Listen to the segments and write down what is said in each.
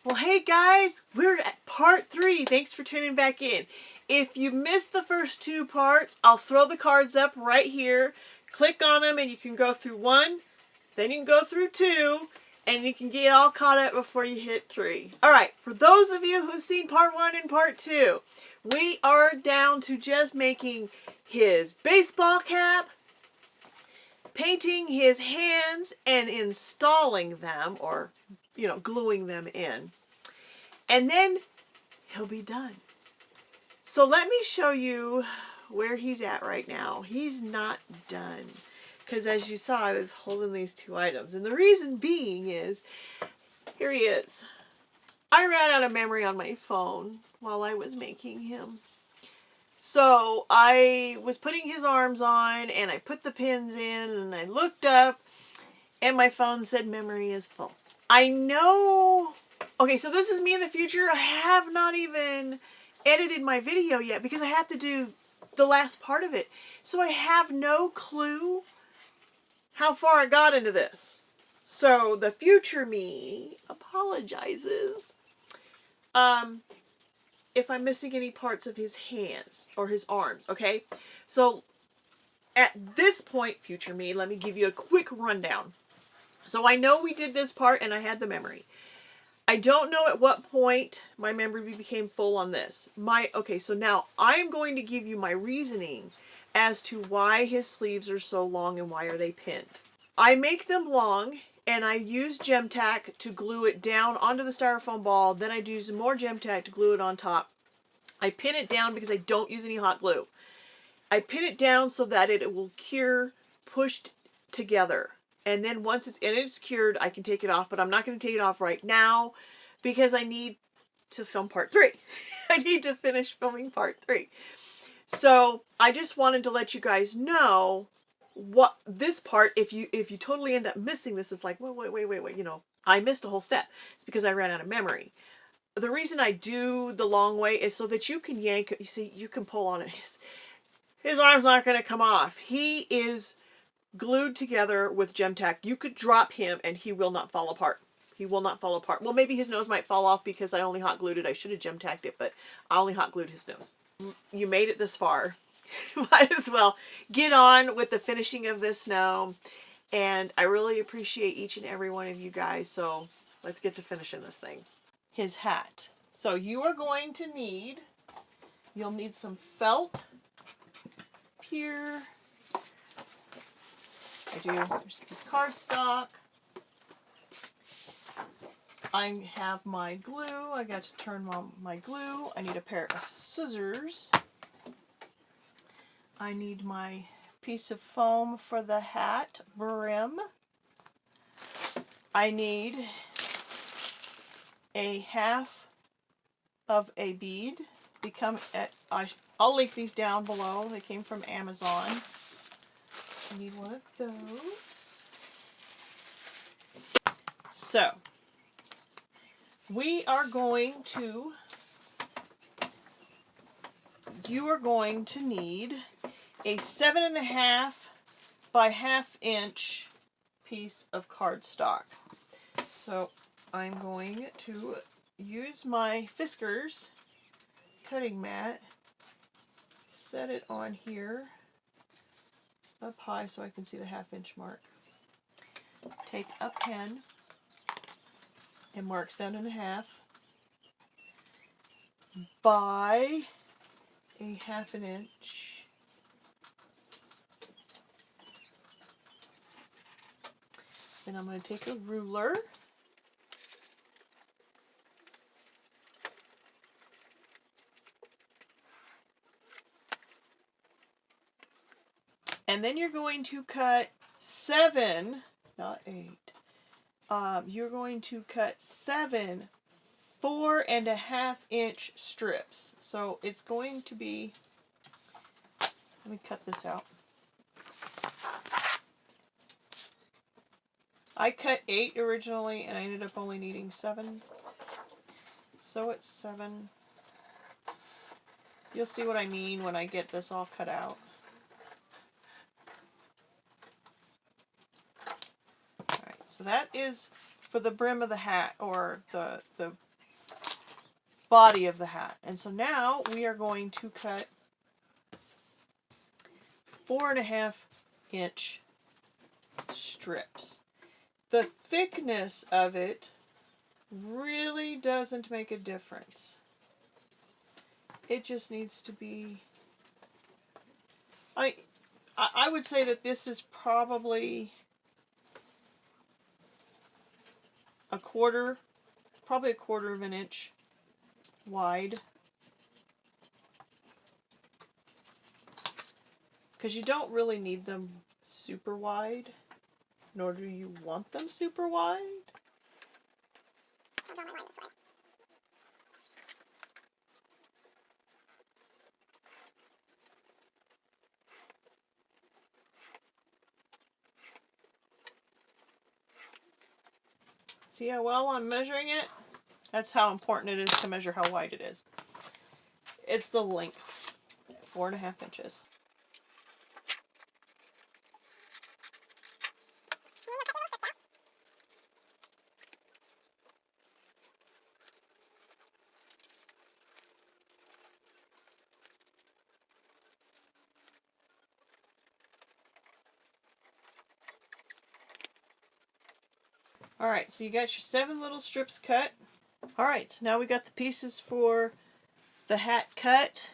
Well, hey guys, we're at part 3. Thanks for tuning back in. If you missed the first 2 parts, I'll throw the cards up right here. Click on them and you can go through 1, then you can go through 2, and you can get all caught up before you hit 3. Alright, for those of you who've seen part 1 and part 2, we are down to just making his baseball cap, painting his hands, and installing them, or, gluing them in. And then he'll be done. So let me show you where he's at right now. He's not done. Because as you saw, I was holding these 2 items. And the reason being is, here he is. I ran out of memory on my phone while I was making him. So I was putting his arms on and I put the pins in and I looked up and my phone said memory is full. I know. Okay, so this is me in the future. I have not even edited my video yet because I have to do the last part of it. So I have no clue how far I got into this. So the future me apologizes if I'm missing any parts of his hands or his arms, okay? So at this point, future me, let me give you a quick rundown. So I know we did this part and I had the memory. I don't know at what point my memory became full on this. Okay, so now I'm going to give you my reasoning as to why his sleeves are so long and why are they pinned. I make them long and I use gem tack to glue it down onto the styrofoam ball. Then I use more gem tack to glue it on top. I pin it down because I don't use any hot glue. I pin it down so that it will cure pushed together. And then once it's cured, I can take it off. But I'm not going to take it off right now because I need to film part 3. I need to finish filming part 3. So I just wanted to let you guys know what this part, if you totally end up missing this, it's like, wait, I missed a whole step. It's because I ran out of memory. The reason I do the long way is so that you can yank, you see, you can pull on it. His arm's not going to come off. He is glued together with gem tack. You could drop him and he will not fall apart. He will not fall apart. Well, maybe his nose might fall off because I only hot glued it. I should have gem tacked it, but I only hot glued his nose. You made it this far. Might as well get on with the finishing of this gnome. And I really appreciate each and every one of you guys. So let's get to finishing this thing. His hat. So you'll need some felt here. There's a piece of cardstock. I have my glue. I got to turn on my glue. I need a pair of scissors. I need my piece of foam for the hat brim. I need a half of a bead. I'll link these down below. They came from Amazon. I need one of those. So, you are going to need a 7.5 by 1/2 inch piece of cardstock. So I'm going to use my Fiskars cutting mat, set it on here up high so I can see the 1/2 inch mark. Take a pen and mark 7.5 by a 1/2 inch. Then I'm going to take a ruler and then you're going to cut 7, not 8. You're going to cut 7 4.5 inch strips. So it's going to be, let me cut this out. I cut 8 originally and I ended up only needing 7. So it's 7. You'll see what I mean when I get this all cut out. Alright, so that is for the brim of the hat, or the body of the hat. And so now we are going to cut 4.5-inch strips. The thickness of it really doesn't make a difference. It just needs to be... I would say that this is probably probably a quarter of an inch wide. Because you don't really need them super wide, nor do you want them super wide. So I'll draw my line this way. See how well I'm measuring it? That's how important it is to measure how wide it is. It's the length, 4.5 inches. Alright, so you got your 7 little strips cut. Alright, so now we got the pieces for the hat cut.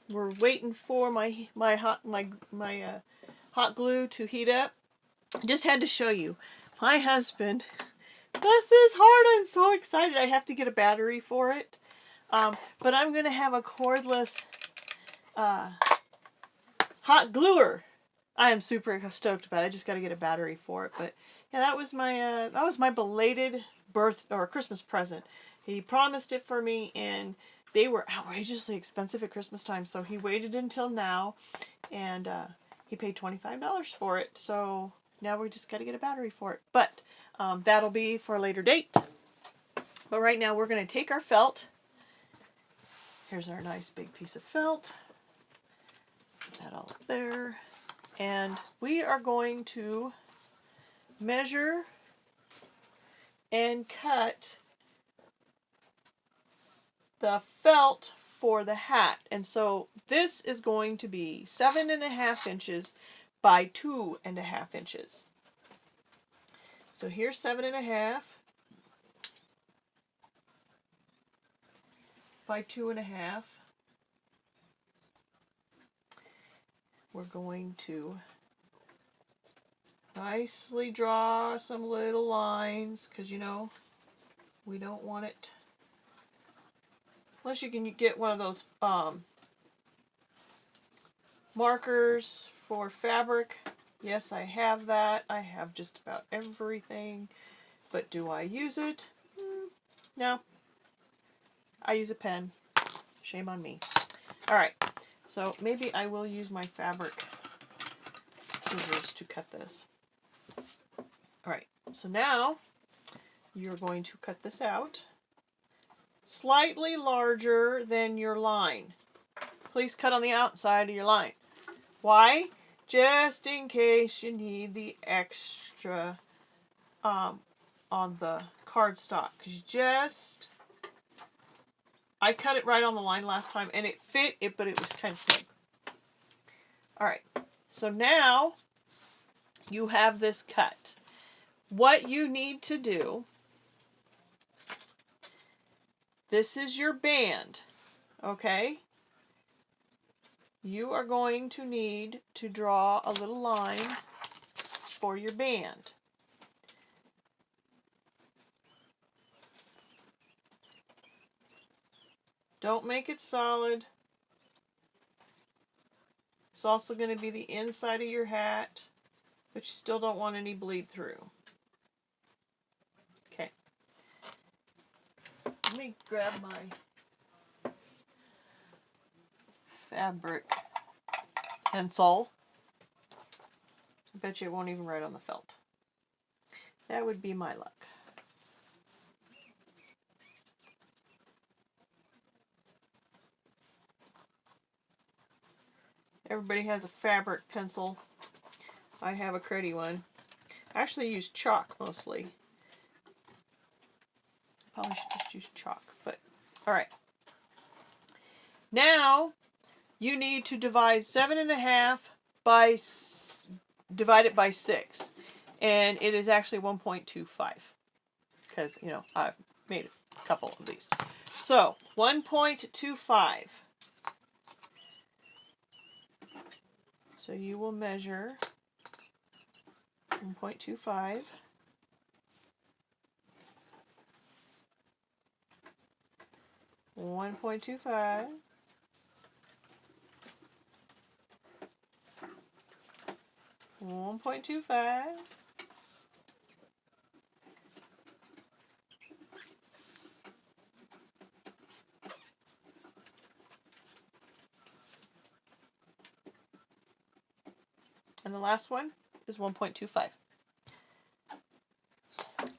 We're waiting for my hot glue to heat up. I just had to show you. My husband, this is hard. I'm so excited. I have to get a battery for it. But I'm going to have a cordless hot gluer. I am super stoked about it. I just got to get a battery for it. But yeah, that was my belated birth or Christmas present. He promised it for me, and they were outrageously expensive at Christmas time. So he waited until now, and he paid $25 for it. So now we just got to get a battery for it. But that'll be for a later date. But right now we're going to take our felt. Here's our nice big piece of felt. Put that all up there. And we are going to measure and cut the felt for the hat. And so this is going to be 7.5 inches by 2.5 inches. So here's 7.5 by 2.5. We're going to nicely draw some little lines, because you know we don't want it, unless you can get one of those markers for fabric. Yes, I have that. I have just about everything, but do I use it? No. I use a pen. Shame on me. Alright, so maybe I will use my fabric scissors to cut this. Alright, so now you're going to cut this out slightly larger than your line. Please cut on the outside of your line. Why? Just in case you need the extra on the cardstock. Because I cut it right on the line last time and it fit it, but it was kind of snug. Alright, so now you have this cut. What you need to do, this is your band, okay? You are going to need to draw a little line for your band. Don't make it solid. It's also going to be the inside of your hat, but you still don't want any bleed through. Okay. Let me grab my fabric pencil. I bet you it won't even write on the felt. That would be my luck. Everybody has a fabric pencil. I have a Credi one. I actually use chalk mostly. Probably should just use chalk, but alright. Now you need to divide 7.5 by divide it by 6, and it is actually 1.25 because I've made a couple of these. So 1.25. So you will measure 1.25. 1.25. 1.25. And the last one is 1.25.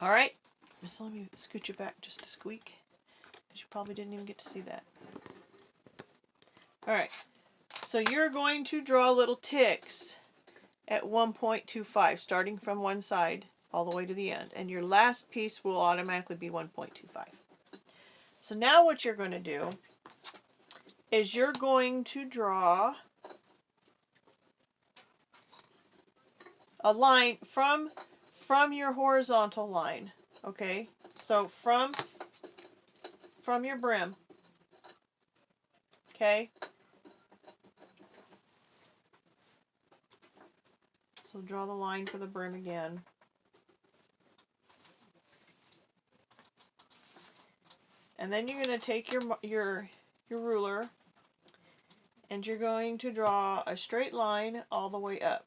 All right. Just let me scoot you back just a squeak, because you probably didn't even get to see that. All right. So you're going to draw little ticks at 1.25, starting from one side all the way to the end. And your last piece will automatically be 1.25. So now what you're going to do is you're going to draw a line from your horizontal line. Okay? So from your brim. Okay? So draw the line for the brim again. And then you're going to take your ruler, and you're going to draw a straight line all the way up.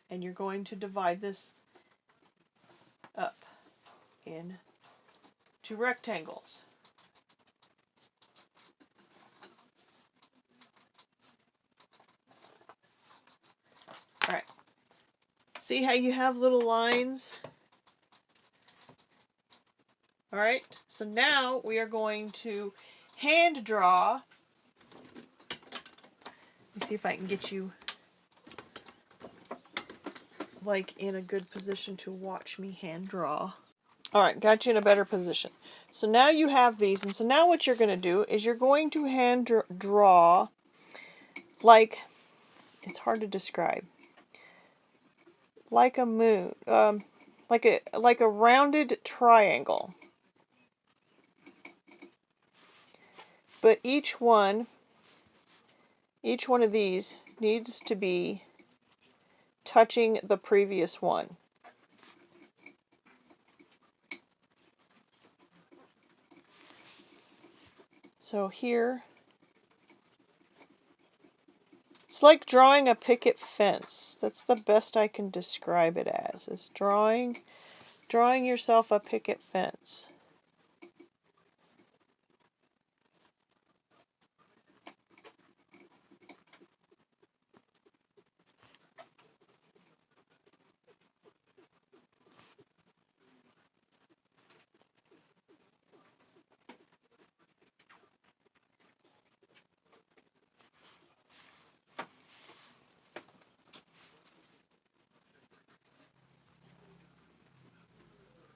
And you're going to divide this up into rectangles. All right. See how you have little lines? All right. So now we are going to hand draw. Let me see if I can get you like in a good position to watch me hand draw. All right, got you in a better position. So now you have these, and so now what you're going to do is you're going to hand draw like, it's hard to describe, like a moon, like a rounded triangle. But each one of these needs to be touching the previous one. So here, it's like drawing a picket fence. That's the best I can describe it as, is drawing yourself a picket fence.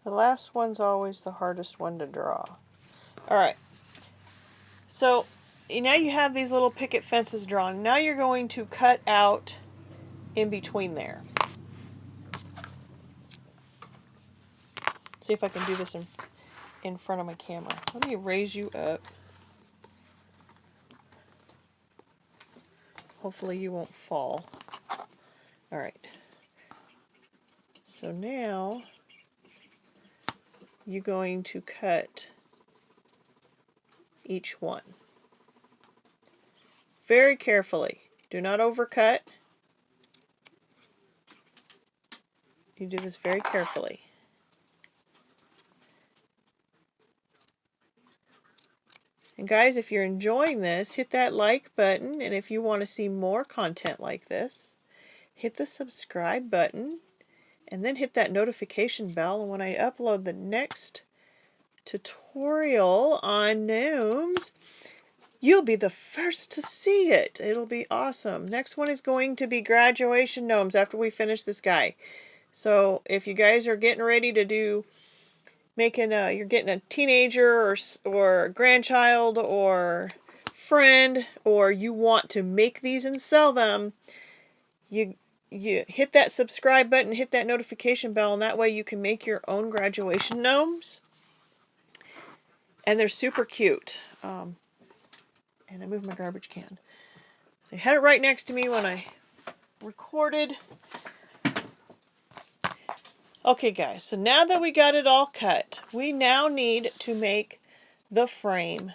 The last one's always the hardest one to draw. All right. So now you have these little picket fences drawn. Now you're going to cut out in between there. See if I can do this in front of my camera. Let me raise you up. Hopefully you won't fall. All right. So now you're going to cut each one. Very carefully. Do not overcut. You do this very carefully. And guys, if you're enjoying this, hit that like button. And if you want to see more content like this, hit the subscribe button. And then hit that notification bell. And when I upload the next tutorial on gnomes, you'll be the first to see it. It'll be awesome. Next one is going to be graduation gnomes after we finish this guy. So if you guys are getting ready to do making you're getting a teenager or a grandchild or friend, or you want to make these and sell them, you hit that subscribe button, hit that notification bell, and that way you can make your own graduation gnomes. And they're super cute. And I moved my garbage can. So I had it right next to me when I recorded. Okay guys, so now that we got it all cut, we now need to make the frame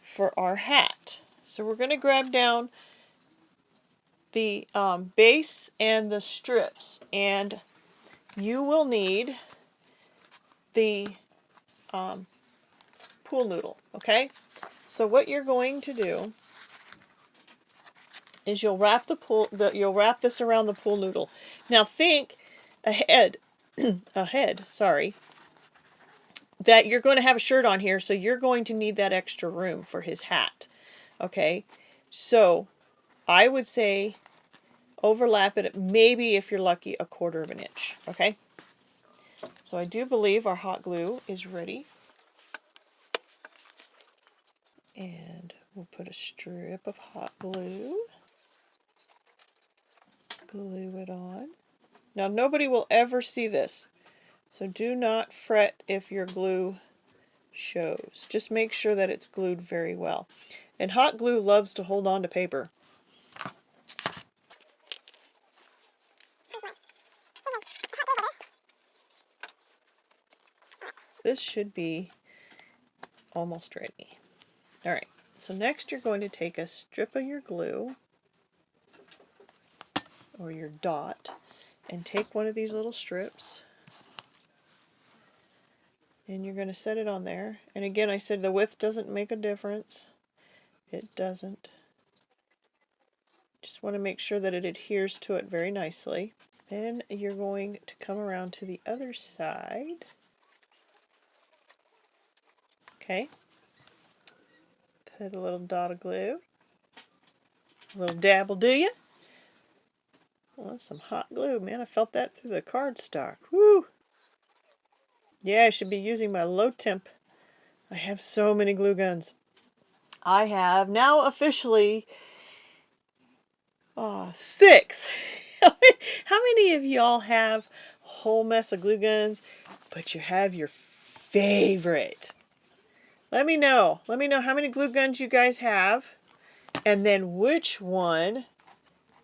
for our hat. So we're going to grab down the base and the strips, and you will need the pool noodle, okay? So what you're going to do is you'll wrap you'll wrap this around the pool noodle. Now think ahead, sorry, that you're going to have a shirt on here, so you're going to need that extra room for his hat, okay? So I would say overlap it, maybe if you're lucky, 1/4 of an inch, okay? So I do believe our hot glue is ready. And we'll put a strip of hot glue. Glue it on. Now nobody will ever see this, so do not fret if your glue shows. Just make sure that it's glued very well. And hot glue loves to hold on to paper. This should be almost ready. Alright, so next you're going to take a strip of your glue, or your dot, and take one of these little strips, and you're going to set it on there. And again, I said the width doesn't make a difference. It doesn't. Just want to make sure that it adheres to it very nicely. Then you're going to come around to the other side. Okay. Put a little dot of glue. A little dab will do you. Well, that's some hot glue, man. I felt that through the cardstock. Woo! Yeah, I should be using my low temp. I have so many glue guns. I have now officially 6. How many of y'all have a whole mess of glue guns, but you have your favorite? Let me know. Let me know how many glue guns you guys have, and then which one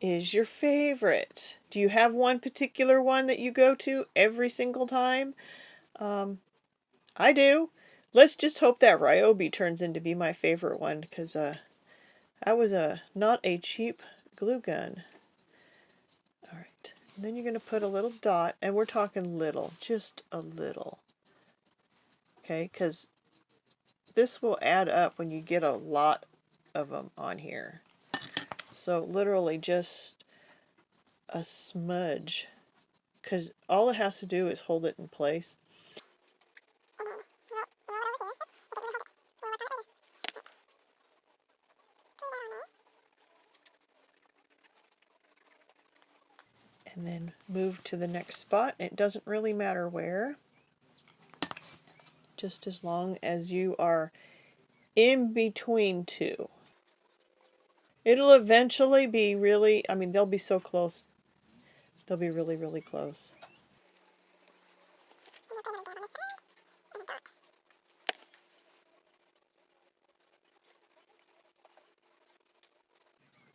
is your favorite. Do you have one particular one that you go to every single time? I do. Let's just hope that Ryobi turns into be my favorite one, because that was not a cheap glue gun. Alright, and then you're going to put a little dot, and we're talking little, just a little. Okay, because this will add up when you get a lot of them on here. So literally just a smudge, because all it has to do is hold it in place. And then move to the next spot. It doesn't really matter where, just as long as you are in between two. It'll eventually be really, I mean, they'll be so close. They'll be really, really close.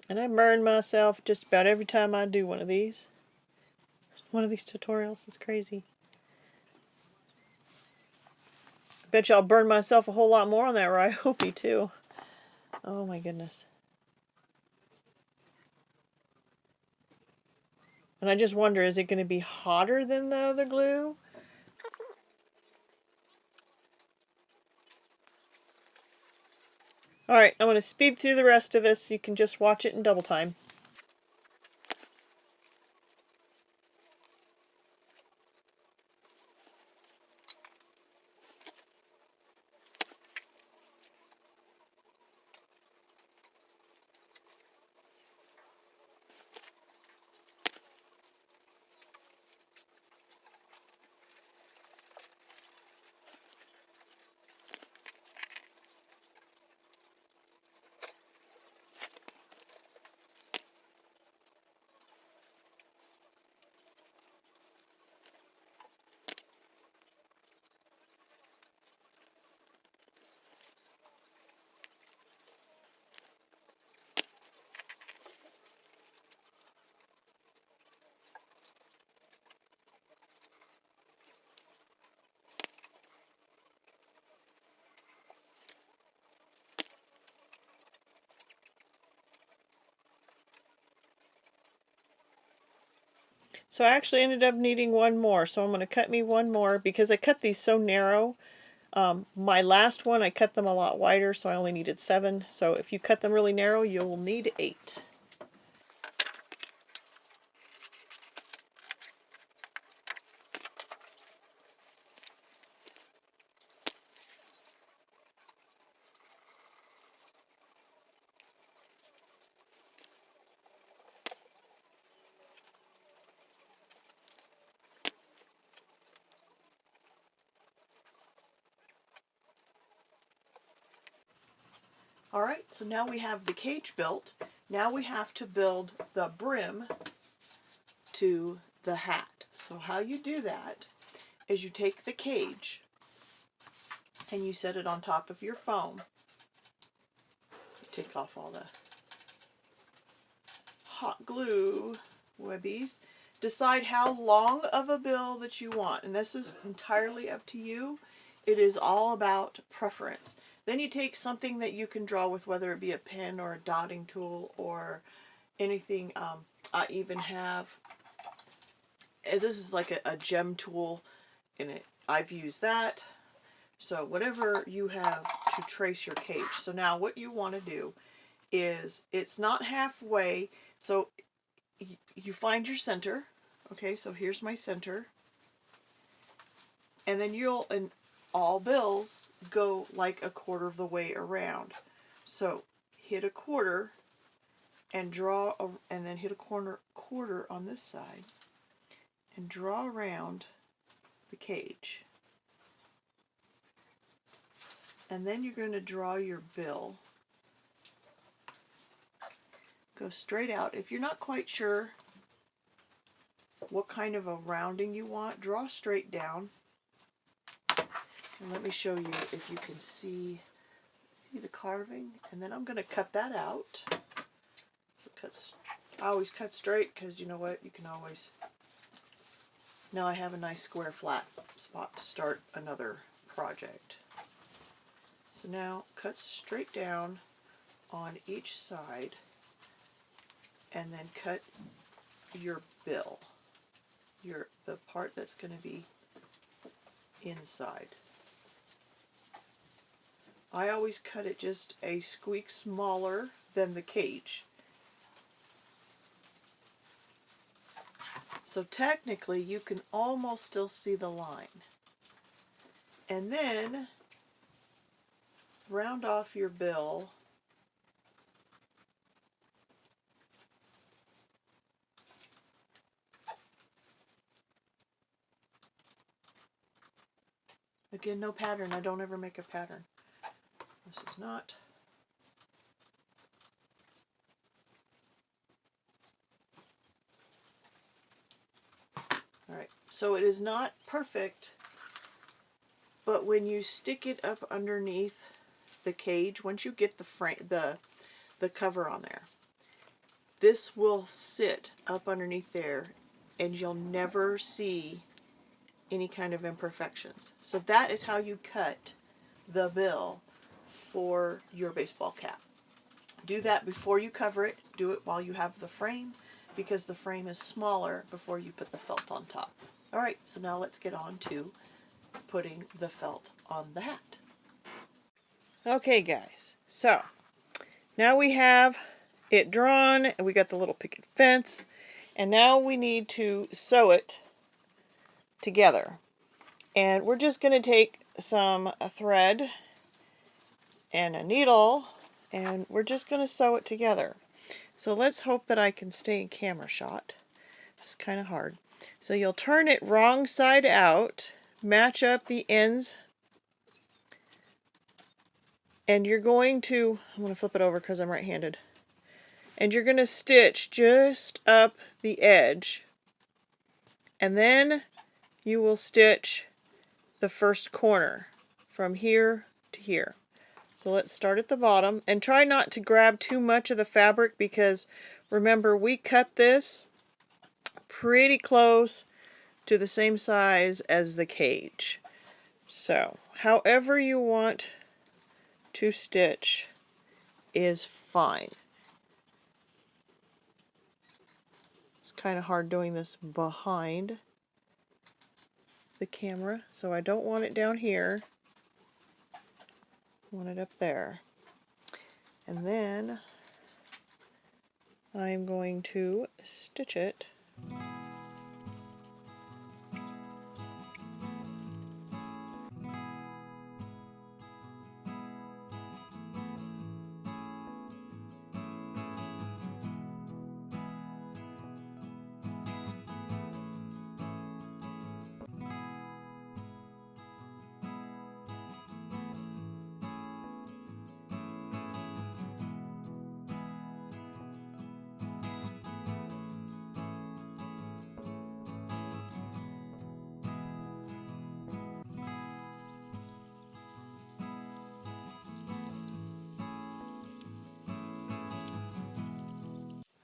And I burn myself just about every time I do one of these tutorials. It's crazy. I bet you I'll burn myself a whole lot more on that Ryobi too. Oh my goodness. And I just wonder, is it going to be hotter than the other glue? Alright, I'm going to speed through the rest of this so you can just watch it in double time. So I actually ended up needing one more, so I'm going to cut me one more because I cut these so narrow. My last one, I cut them a lot wider, so I only needed 7. So if you cut them really narrow, you'll need 8. Alright, so now we have the cage built. Now we have to build the brim to the hat. So how you do that is you take the cage and you set it on top of your foam. Take off all the hot glue webbies. Decide how long of a bill that you want, and this is entirely up to you. It is all about preference. Then you take something that you can draw with, whether it be a pen or a dotting tool or anything. I even have, this is like a gem tool in it. I've used that. So whatever you have to trace your cage. So now what you want to do is, it's not halfway, so you find your center. Okay, so here's my center. And then you'll, in all bills, go like a quarter of the way around. So hit a quarter and draw, and then hit a quarter on this side and draw around the cage. And then you're going to draw your bill. Go straight out. If you're not quite sure what kind of a rounding you want, draw straight down. And let me show you if you can see the carving. And then I'm going to cut that out. So I always cut straight because you know what? You can always... Now I have a nice square flat spot to start another project. So now cut straight down on each side and then cut your bill, the part that's going to be inside. I always cut it just a squeak smaller than the cage. So technically you can almost still see the line. And then round off your bill again. No pattern. I don't ever make a pattern. This is not. Alright, so it is not perfect, but when you stick it up underneath the cage, once you get the frame, the cover on there, this will sit up underneath there and you'll never see any kind of imperfections. So that is how you cut the bill for your baseball cap. Do that before you cover it. Do it while you have the frame, because the frame is smaller before you put the felt on top. Alright, so now let's get on to putting the felt on the hat. Okay guys, so now we have it drawn and we got the little picket fence, and now we need to sew it together. And we're just going to take some thread and a needle and we're just going to sew it together. So let's hope that I can stay in camera shot. It's kind of hard. So you'll turn it wrong side out, match up the ends, and you're going to, I'm going to flip it over because I'm right-handed, and you're going to stitch just up the edge, and then you will stitch the first corner from here to here. So let's start at the bottom, and try not to grab too much of the fabric, because remember, we cut this pretty close to the same size as the cage. So however you want to stitch is fine. It's kind of hard doing this behind the camera, so I don't want it down here. I want it up there. And then I'm going to stitch it.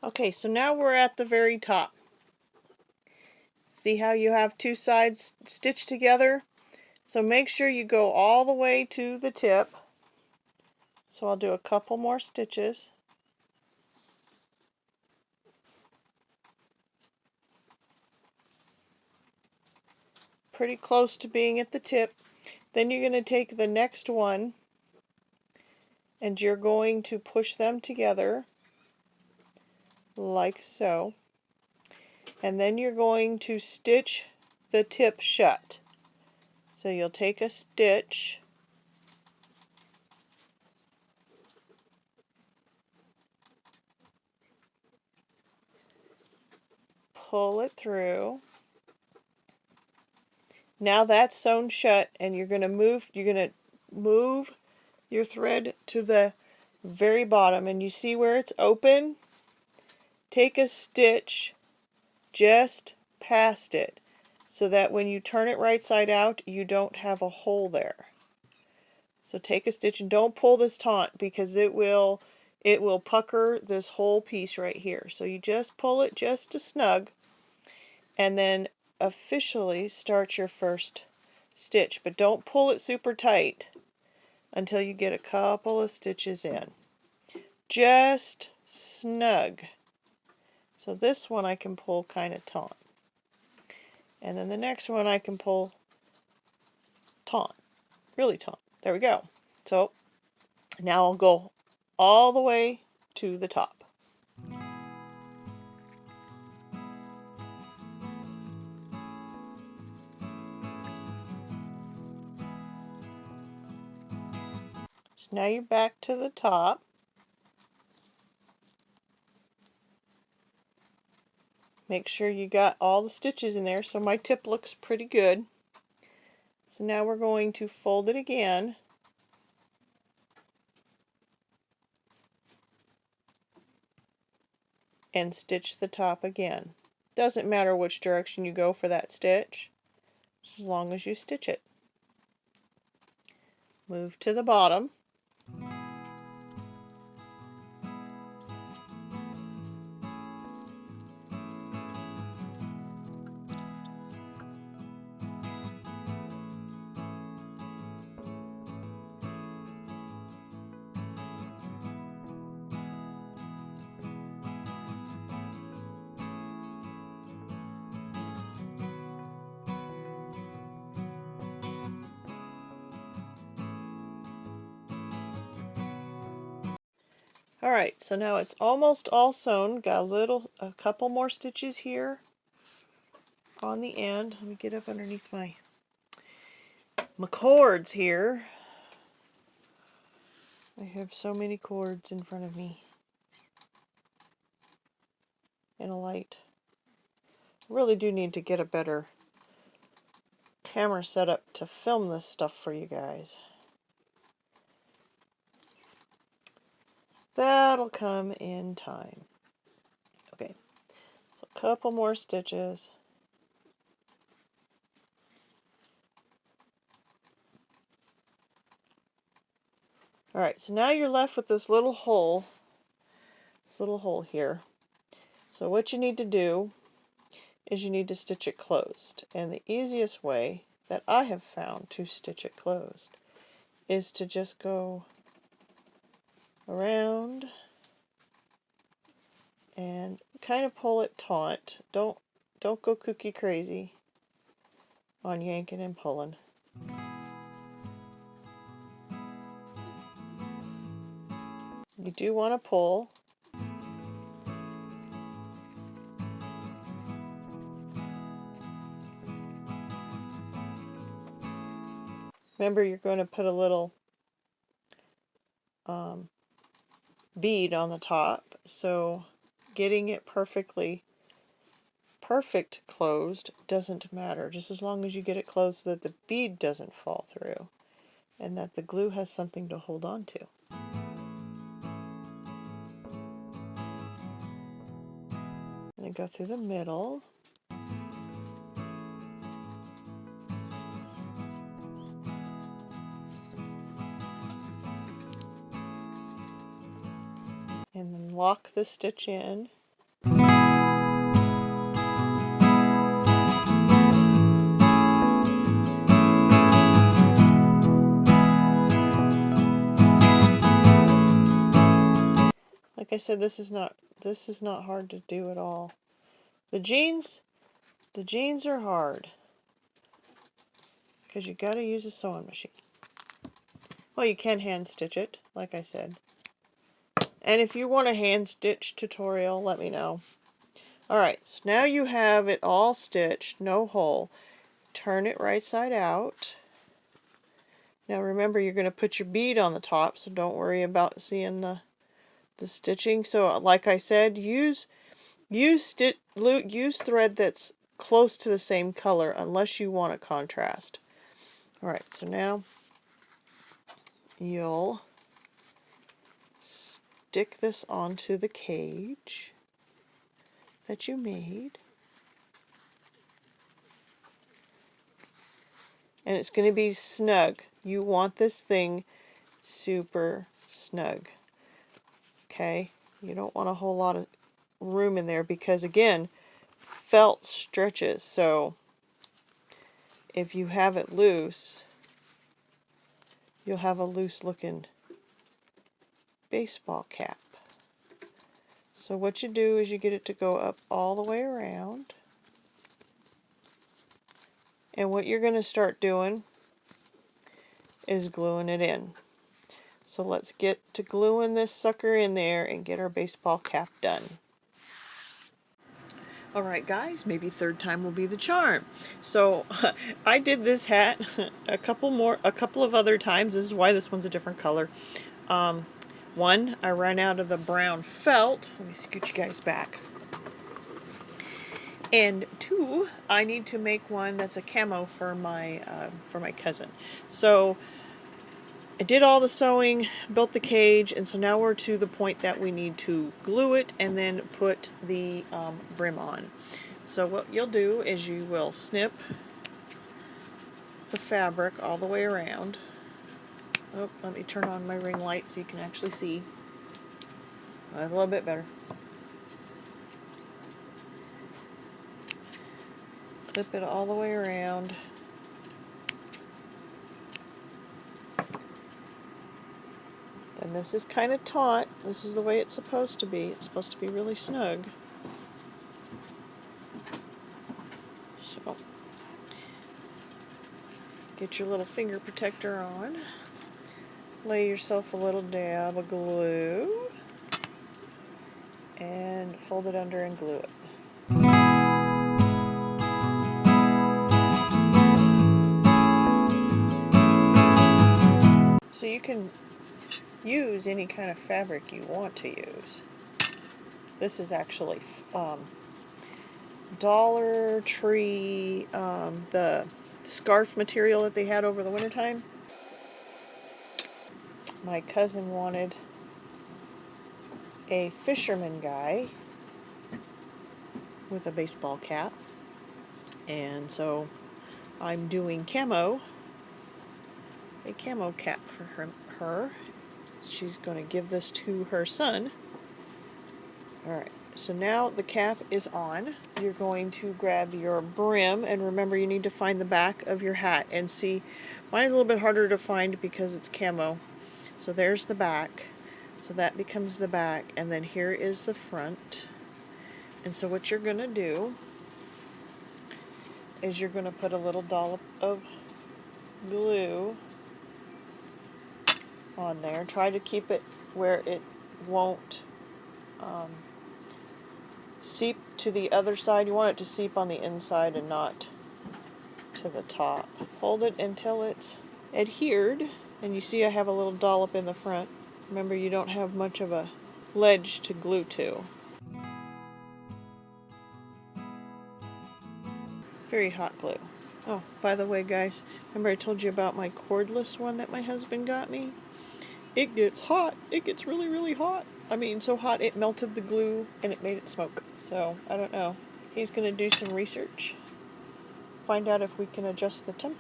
Okay, so now we're at the very top. See how you have two sides stitched together? So make sure you go all the way to the tip. So I'll do a couple more stitches. Pretty close to being at the tip. Then you're going to take the next one and you're going to push them together like so. And then you're going to stitch the tip shut. So you'll take a stitch, pull it through. Now that's sewn shut, and you're going to move your thread to the very bottom, and you see where it's open? Take a stitch just past it so that when you turn it right side out, you don't have a hole there. So take a stitch and don't pull this taut because it will pucker this whole piece right here. So you just pull it just to snug and then officially start your first stitch, but don't pull it super tight until you get a couple of stitches in. Just snug. So this one I can pull kind of taut. And then the next one I can pull taut. Really taut. There we go. So now I'll go all the way to the top. So now you're back to the top. Make sure you got all the stitches in there, so my tip looks pretty good. So now we're going to fold it again. And stitch the top again. Doesn't matter which direction you go for that stitch, as long as you stitch it. Move to the bottom. Alright, so now it's almost all sewn. Got a couple more stitches here on the end. Let me get up underneath my cords here. I have so many cords in front of me. And a light. I really do need to get a better camera setup to film this stuff for you guys. That'll come in time. Okay, so a couple more stitches. Alright, so now you're left with this little hole here. So what you need to do is you need to stitch it closed. And the easiest way that I have found to stitch it closed is to just go around And kind of pull it taut. Don't go kooky crazy on yanking and pulling. You do want to pull. Remember, you're going to put a little bead on the top, so getting it perfect closed doesn't matter, just as long as you get it closed so that the bead doesn't fall through and that the glue has something to hold on to. And go through the middle. And then lock the stitch in. Like I said, this is not hard to do at all. The jeans are hard because you got to use a sewing machine. Well, you can hand stitch it, like I said. And if you want a hand stitch tutorial, let me know. Alright, so now you have it all stitched, no hole. Turn it right side out. Now remember, you're going to put your bead on the top, so don't worry about seeing the stitching. So like I said, use thread that's close to the same color unless you want a contrast. Alright, so now you'll stick this onto the cage that you made. And it's going to be snug. You want this thing super snug. Okay? You don't want a whole lot of room in there because, again, felt stretches. So if you have it loose, you'll have a loose looking baseball cap. So what you do is you get it to go up all the way around. And what you're going to start doing is gluing it in. So let's get to gluing this sucker in there and get our baseball cap done. Alright guys, maybe third time will be the charm. So I did this hat a couple of other times. This is why this one's a different color. One, I ran out of the brown felt. Let me scoot you guys back. And two, I need to make one that's a camo for my cousin. So I did all the sewing, built the cage, and so now we're to the point that we need to glue it and then put the brim on. So what you'll do is you will snip the fabric all the way around. Oh, let me turn on my ring light so you can actually see. A little bit better. Clip it all the way around. And this is kind of taut. This is the way it's supposed to be. It's supposed to be really snug. So, get your little finger protector on. Lay yourself a little dab of glue. And fold it under and glue it. So you can use any kind of fabric you want to use. This is actually Dollar Tree, the scarf material that they had over the wintertime. My cousin wanted a fisherman guy with a baseball cap, and so I'm doing a camo cap for her. She's going to give this to her son. Alright, so now the cap is on. You're going to grab your brim, and remember you need to find the back of your hat. And see, mine's a little bit harder to find because it's camo. So there's the back. So that becomes the back, and then here is the front. And so what you're going to do is you're going to put a little dollop of glue on there. Try to keep it where it won't seep to the other side. You want it to seep on the inside and not to the top. Hold it until it's adhered. And you see I have a little dollop in the front. Remember, you don't have much of a ledge to glue to. Very hot glue. Oh, by the way, guys, remember I told you about my cordless one that my husband got me? It gets hot. It gets really, really hot. I mean, so hot it melted the glue and it made it smoke. So, I don't know. He's going to do some research. Find out if we can adjust the temp.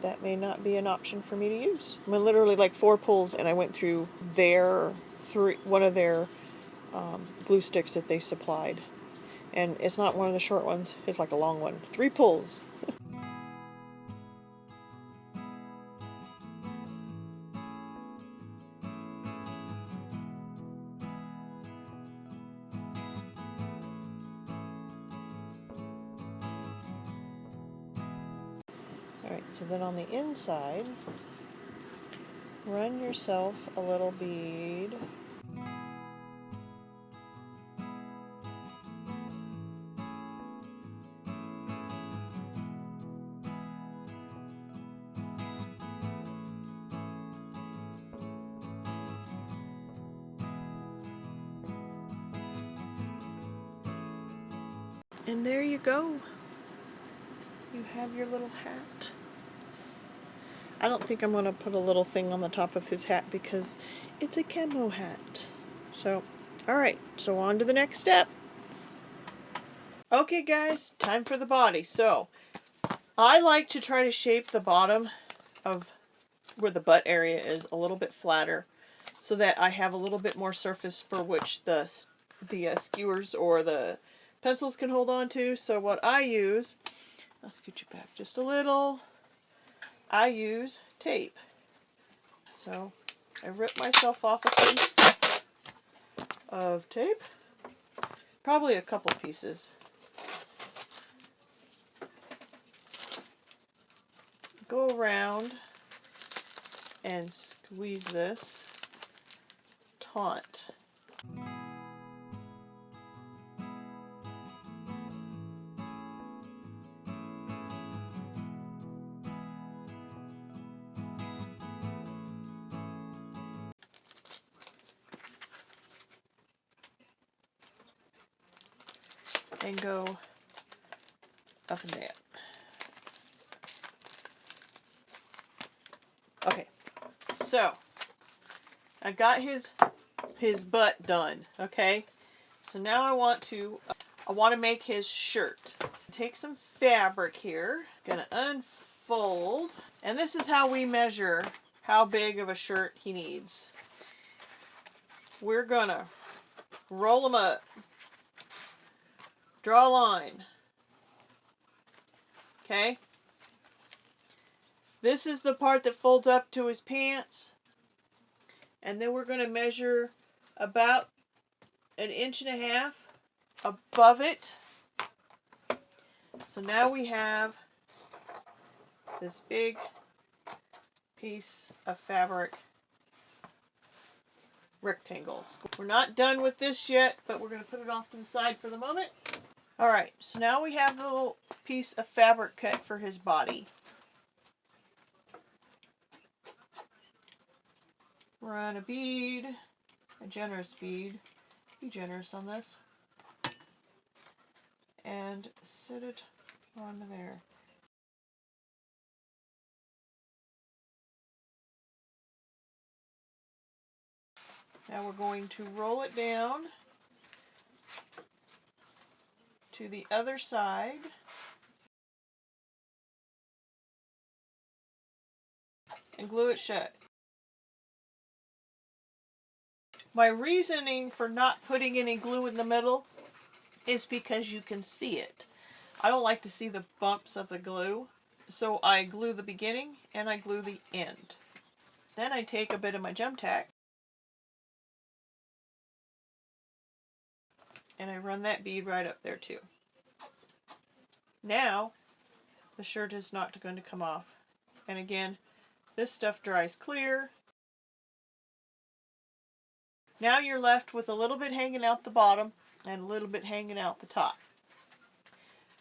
That may not be an option for me to use. I mean, literally like 4 pulls, and I went through one of their glue sticks that they supplied. And it's not one of the short ones, it's like a long one. 3 pulls. Alright, so then on the inside, run yourself a little bead. And there you go. You have your little hat. I don't think I'm going to put a little thing on the top of his hat because it's a camo hat. So, alright, so on to the next step. Okay guys, time for the body. So, I like to try to shape the bottom of where the butt area is a little bit flatter so that I have a little bit more surface for which the skewers or the pencils can hold on to. So what I use, I'll scoot you back just a little, I use tape. So I rip myself off a piece of tape, probably a couple pieces. Go around and squeeze this taut. And go up and down. Okay, so I got his butt done. Okay, so now I want to make his shirt. Take some fabric here. Gonna unfold, and this is how we measure how big of a shirt he needs. We're gonna roll them up. Draw a line. Okay? This is the part that folds up to his pants. And then we're going to measure about 1.5 inches above it. So now we have this big piece of fabric rectangle. We're not done with this yet, but we're going to put it off to the side for the moment. Alright, so now we have the little piece of fabric cut for his body. Run a bead, a generous bead, be generous on this, and sit it on there. Now we're going to roll it down to the other side. And glue it shut. My reasoning for not putting any glue in the middle is because you can see it. I don't like to see the bumps of the glue, so I glue the beginning and I glue the end. Then I take a bit of my gem tack And I run that bead right up there too. Now, the shirt is not going to come off. And again, this stuff dries clear. Now you're left with a little bit hanging out the bottom and a little bit hanging out the top.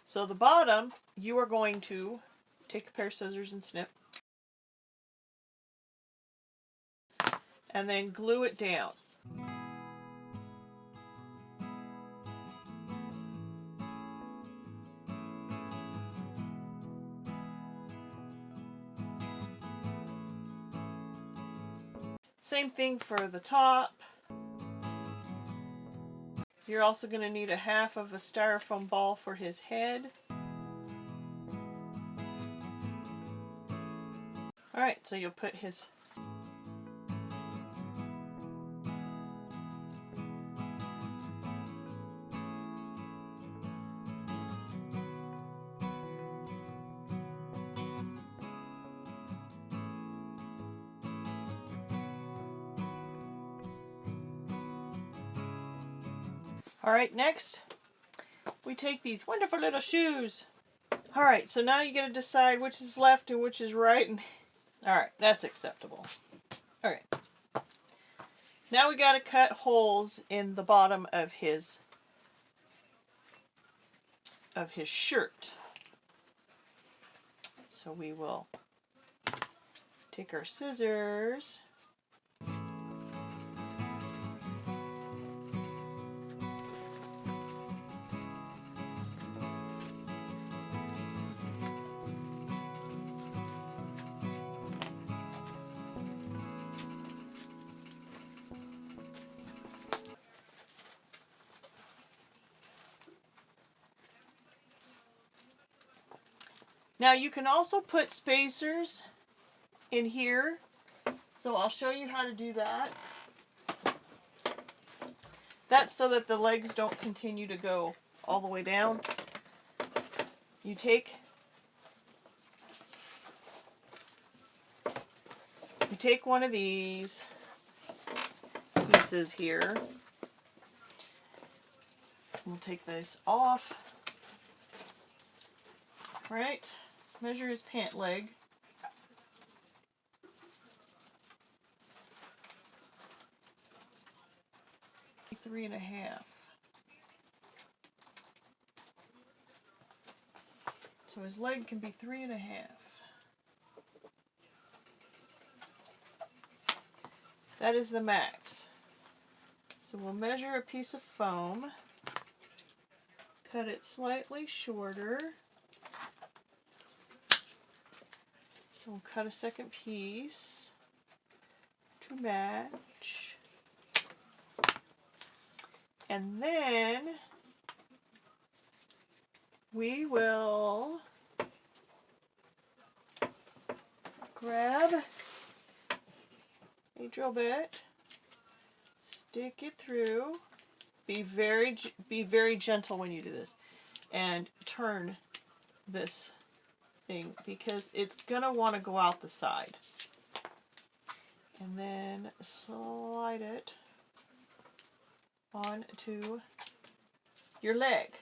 So the bottom, you are going to take a pair of scissors and snip. And then glue it down. Same thing for the top. You're also going to need a half of a styrofoam ball for his head. Alright, so you'll put his... Alright, next we take these wonderful little shoes. Alright, so now you got to decide which is left and which is right. And alright, that's acceptable. Alright. Now we got to cut holes in the bottom of his shirt. So we will take our scissors. Now you can also put spacers in here, so I'll show you how to do that. That's so that the legs don't continue to go all the way down. You take one of these pieces here. We'll take this off. Right? Let's measure his pant leg. Three and a half. So his leg can be 3 1/2. That is the max. So we'll measure a piece of foam, cut it slightly shorter. We'll cut a second piece to match. And then we will grab a drill bit, stick it through. Be very gentle when you do this, and turn this thing because it's gonna want to go out the side. And then slide it onto your leg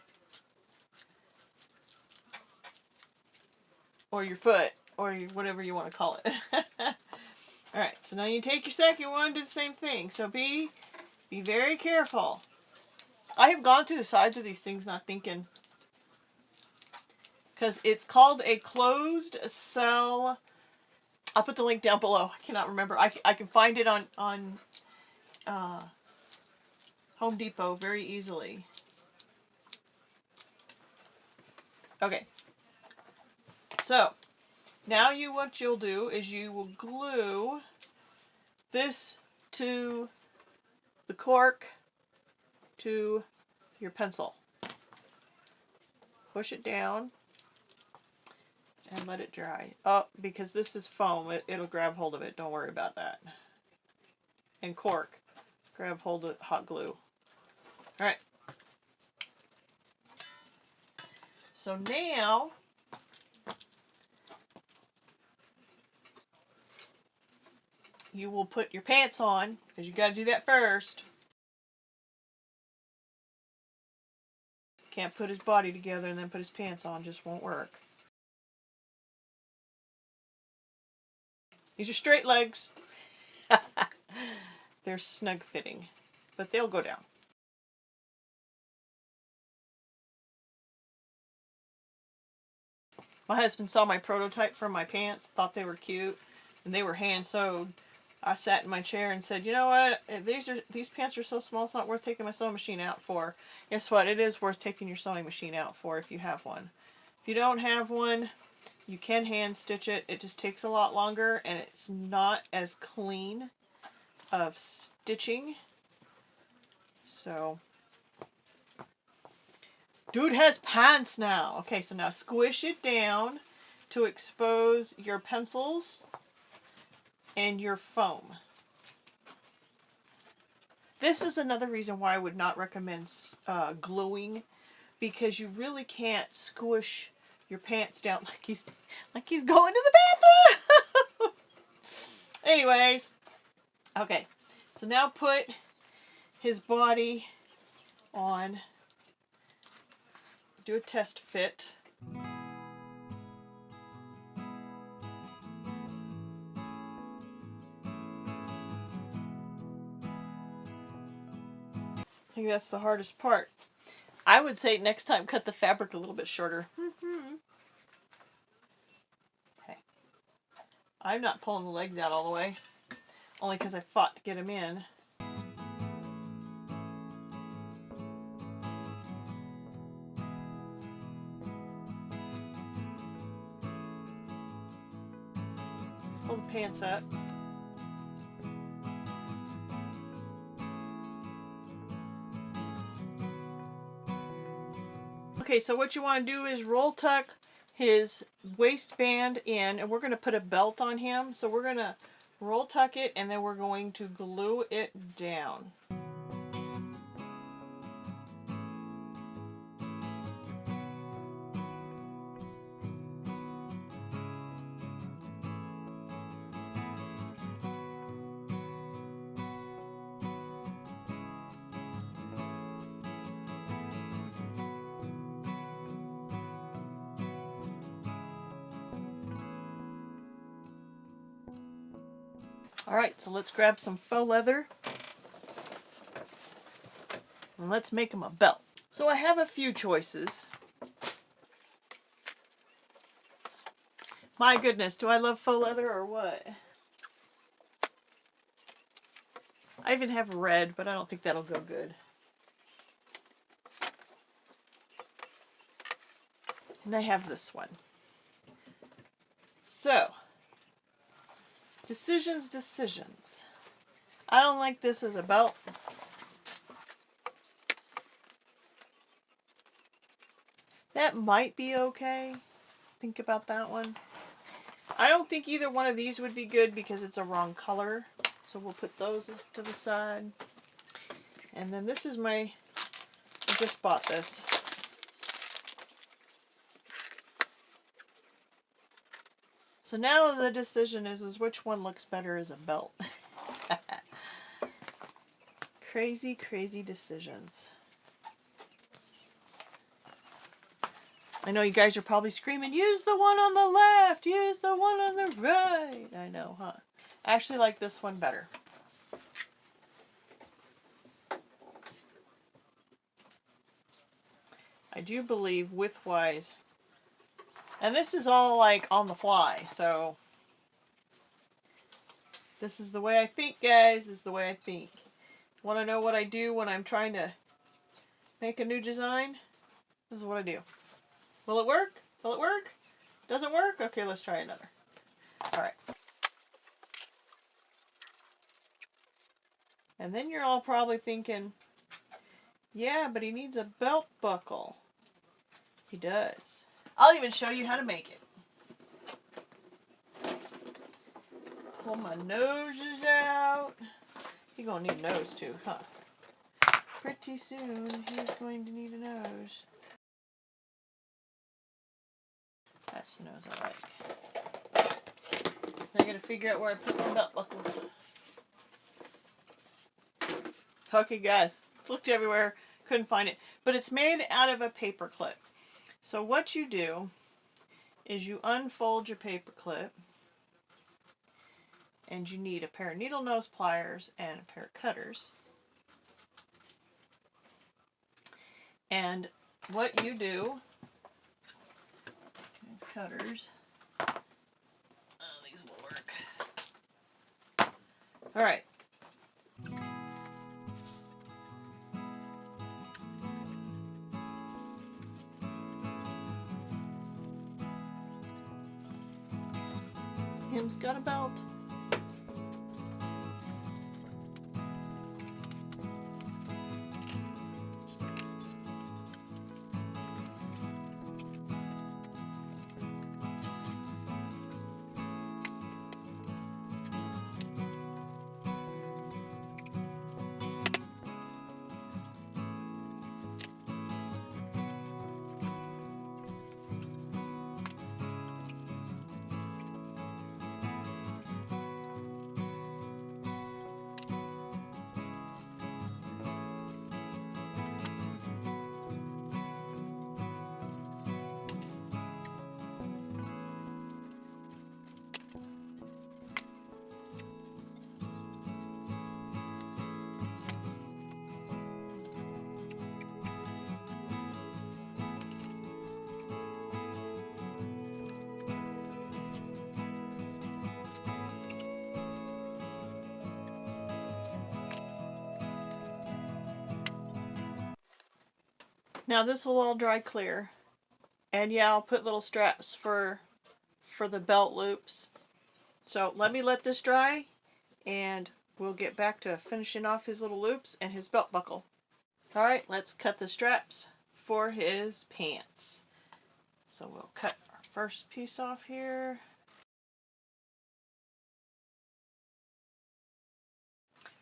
or your foot or whatever you want to call it. Alright, so now you take your second one, do the same thing. So be very careful. I have gone to the sides of these things not thinking, because it's called a closed cell. I'll put the link down below. I cannot remember. I can find it on Home Depot very easily. Okay. So, now what you'll do is you will glue this to the cork to your pencil. Push it down and let it dry. Oh, because this is foam, it'll grab hold of it. Don't worry about that. And cork, grab hold of hot glue. Alright. So now, you will put your pants on, because you got to do that first. can't put his body together and then put his pants on. Just won't work. These are straight legs. They're snug fitting, but they'll go down. My husband saw my prototype for my pants, thought they were cute, and they were hand sewed. I sat in my chair and said, you know what, these pants are so small, it's not worth taking my sewing machine out for. Guess what, it is worth taking your sewing machine out for if you have one. If you don't have one, you can hand stitch it. It just takes a lot longer, and it's not as clean of stitching. So, dude has pants now. Okay, so now squish it down to expose your pencils and your foam. This is another reason why I would not recommend gluing, because you really can't squish your pants down like he's going to the bathroom. Anyways, okay, so now put his body on. Do a test fit. I think that's the hardest part. I would say next time cut the fabric a little bit shorter. Okay. I'm not pulling the legs out all the way, only because I fought to get them in. Pull the pants up. Okay, so what you want to do is roll tuck his waistband in, and we're going to put a belt on him. So we're going to roll tuck it, and then we're going to glue it down. Alright, so let's grab some faux leather and let's make him a belt. So I have a few choices. My goodness, do I love faux leather or what? I even have red, but I don't think that'll go good. And I have this one. So, decisions. I don't like this as a belt. That might be okay. Think about that one. I don't think either one of these would be good because it's a wrong color. So we'll put those to the side. And then this is I just bought this. So now the decision is which one looks better as a belt. Crazy, crazy decisions. I know you guys are probably screaming, use the one on the left, use the one on the right. I know, huh? I actually like this one better. I do believe widthwise, and this is all like on the fly, so this is the way I think, guys. This is the way I think. Want to know what I do when I'm trying to make a new design? This is what I do. Will it work? Will it work? Doesn't work? Okay, let's try another. Alright. And then you're all probably thinking, yeah, but he needs a belt buckle. He does. I'll even show you how to make it. Pull my noses out. You're going to need a nose too, huh? Pretty soon, he's going to need a nose. That's the nose I like. Now I gotta figure out where I put my belt buckles. Okay, guys. Looked everywhere. Couldn't find it. But but it's made out of a paper clip. So what you do is you unfold your paper clip, and you need a pair of needle nose pliers and a pair of cutters. And what you do, these cutters, these will work. All right. Him's got a belt. Now this will all dry clear. And yeah, I'll put little straps for the belt loops. So let me let this dry, and we'll get back to finishing off his little loops and his belt buckle. Alright, let's cut the straps for his pants. So we'll cut our first piece off here.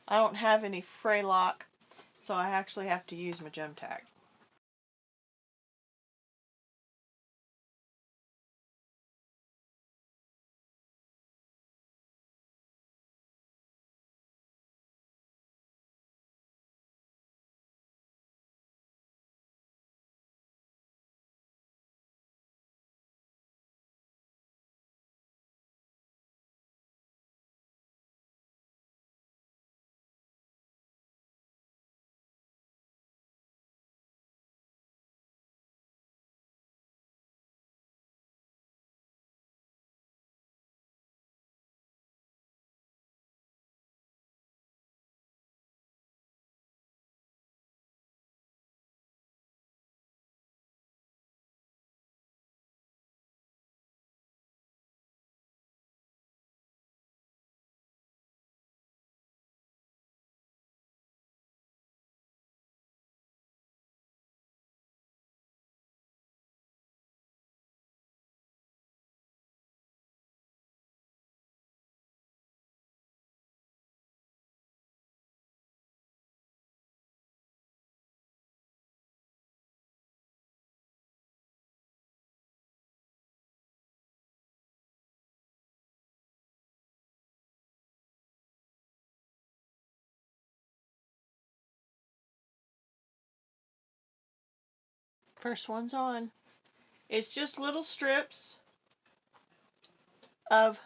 I don't have any fray lock, so I actually have to use my gem tag. First one's on. It's just little strips of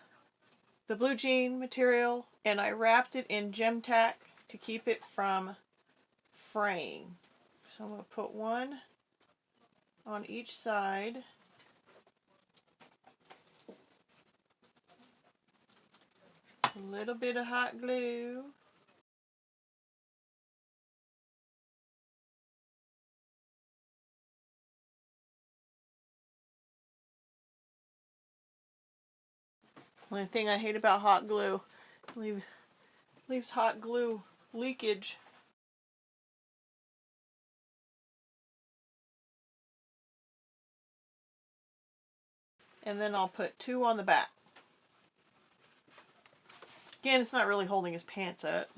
the blue jean material, and I wrapped it in gem tack to keep it from fraying. So I'm going to put one on each side. A little bit of hot glue. One thing I hate about hot glue, leaves hot glue leakage. And then I'll put two on the back. Again, it's not really holding his pants up.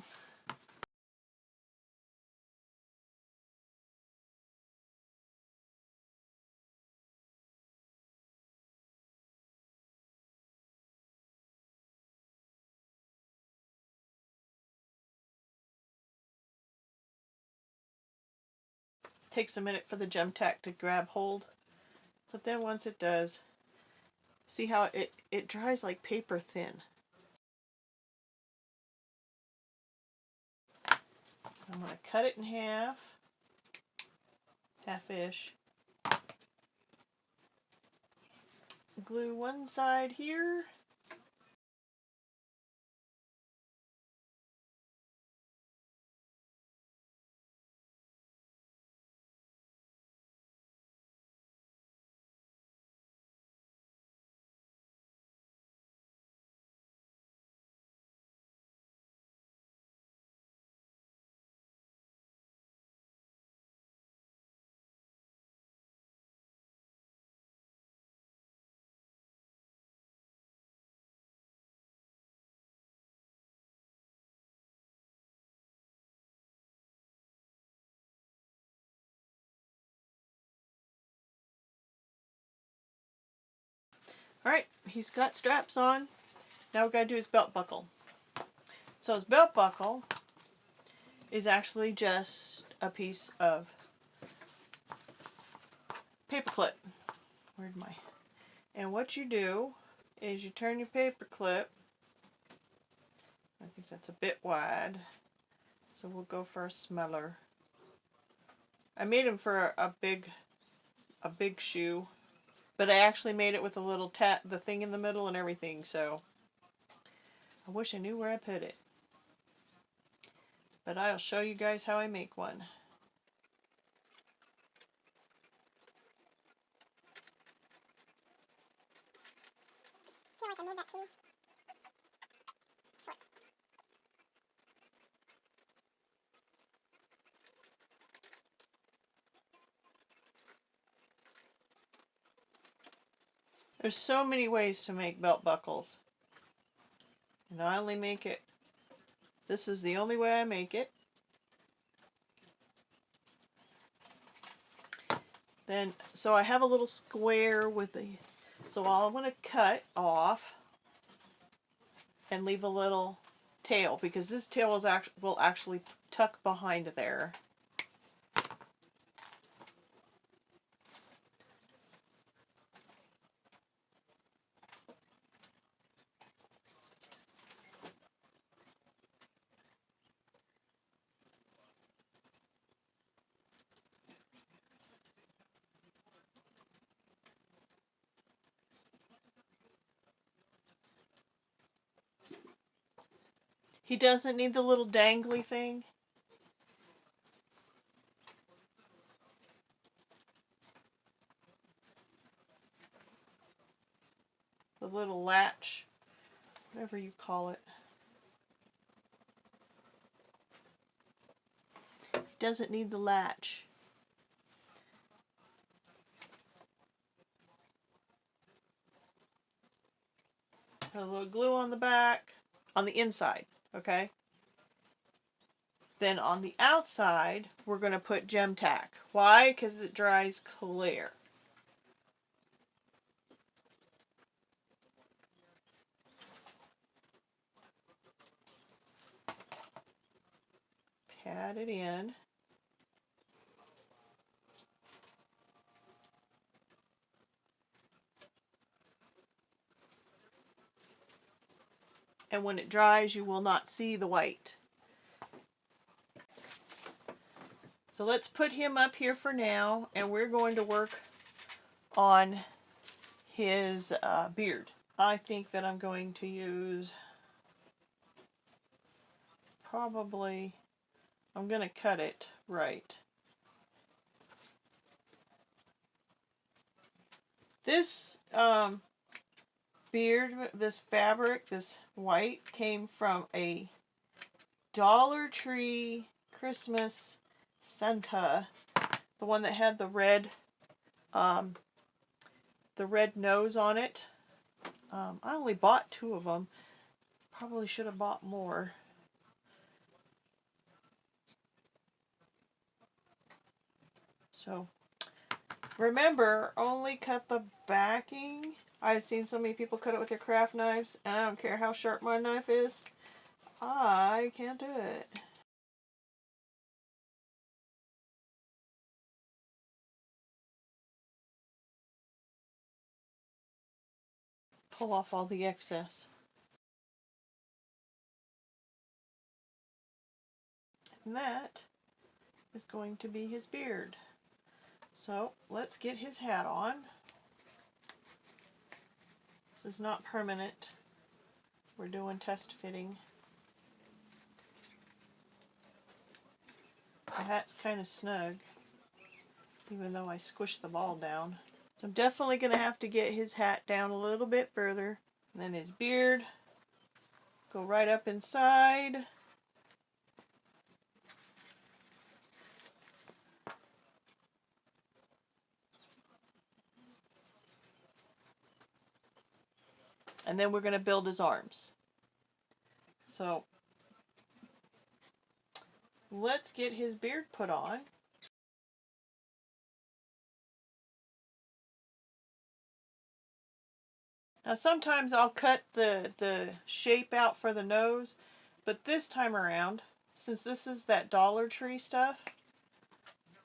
Takes a minute for the gem tack to grab hold. But then once it does, see how it dries like paper thin. I'm going to cut it in half, half-ish. Glue one side here. Alright, he's got straps on. Now we got to do his belt buckle. So his belt buckle is actually just a piece of paper clip. Where'd my... And what you do is you turn your paper clip. I think that's a bit wide. So we'll go for a smaller. I made him for a big shoe. But I actually made it with a little the thing in the middle and everything, so I wish I knew where I put it. But I'll show you guys how I make one. I feel like I made that too short. There's so many ways to make belt buckles. And I only make it, this is the only way I make it. Then, so I have a little square with the, so I'm going to cut off and leave a little tail, because this tail is will actually tuck behind there. He doesn't need the little dangly thing. The little latch, whatever you call it. He doesn't need the latch. Put a little glue on the back, on the inside, okay? Then on the outside, we're going to put gem tack. Why? Because it dries clear. Pat it in. And when it dries, you will not see the white. So let's put him up here for now, and we're going to work on his beard. I think that I'm going to use probably, I'm going to cut it right. This beard, this fabric, this white, came from a Dollar Tree Christmas Santa, the one that had the red nose on it. I only bought 2 of them. Probably should have bought more. So remember, only cut the backing. I've seen so many people cut it with their craft knives, and I don't care how sharp my knife is. I can't do it. pull off all the excess. And that is going to be his beard. So let's get his hat on. This is not permanent. We're doing test fitting. The hat's kind of snug, even though I squished the ball down. So I'm definitely going to have to get his hat down a little bit further. And then his beard, go right up inside. And then we're going to build his arms. So let's get his beard put on. Now sometimes I'll cut the shape out for the nose, but this time around, since this is that Dollar Tree stuff,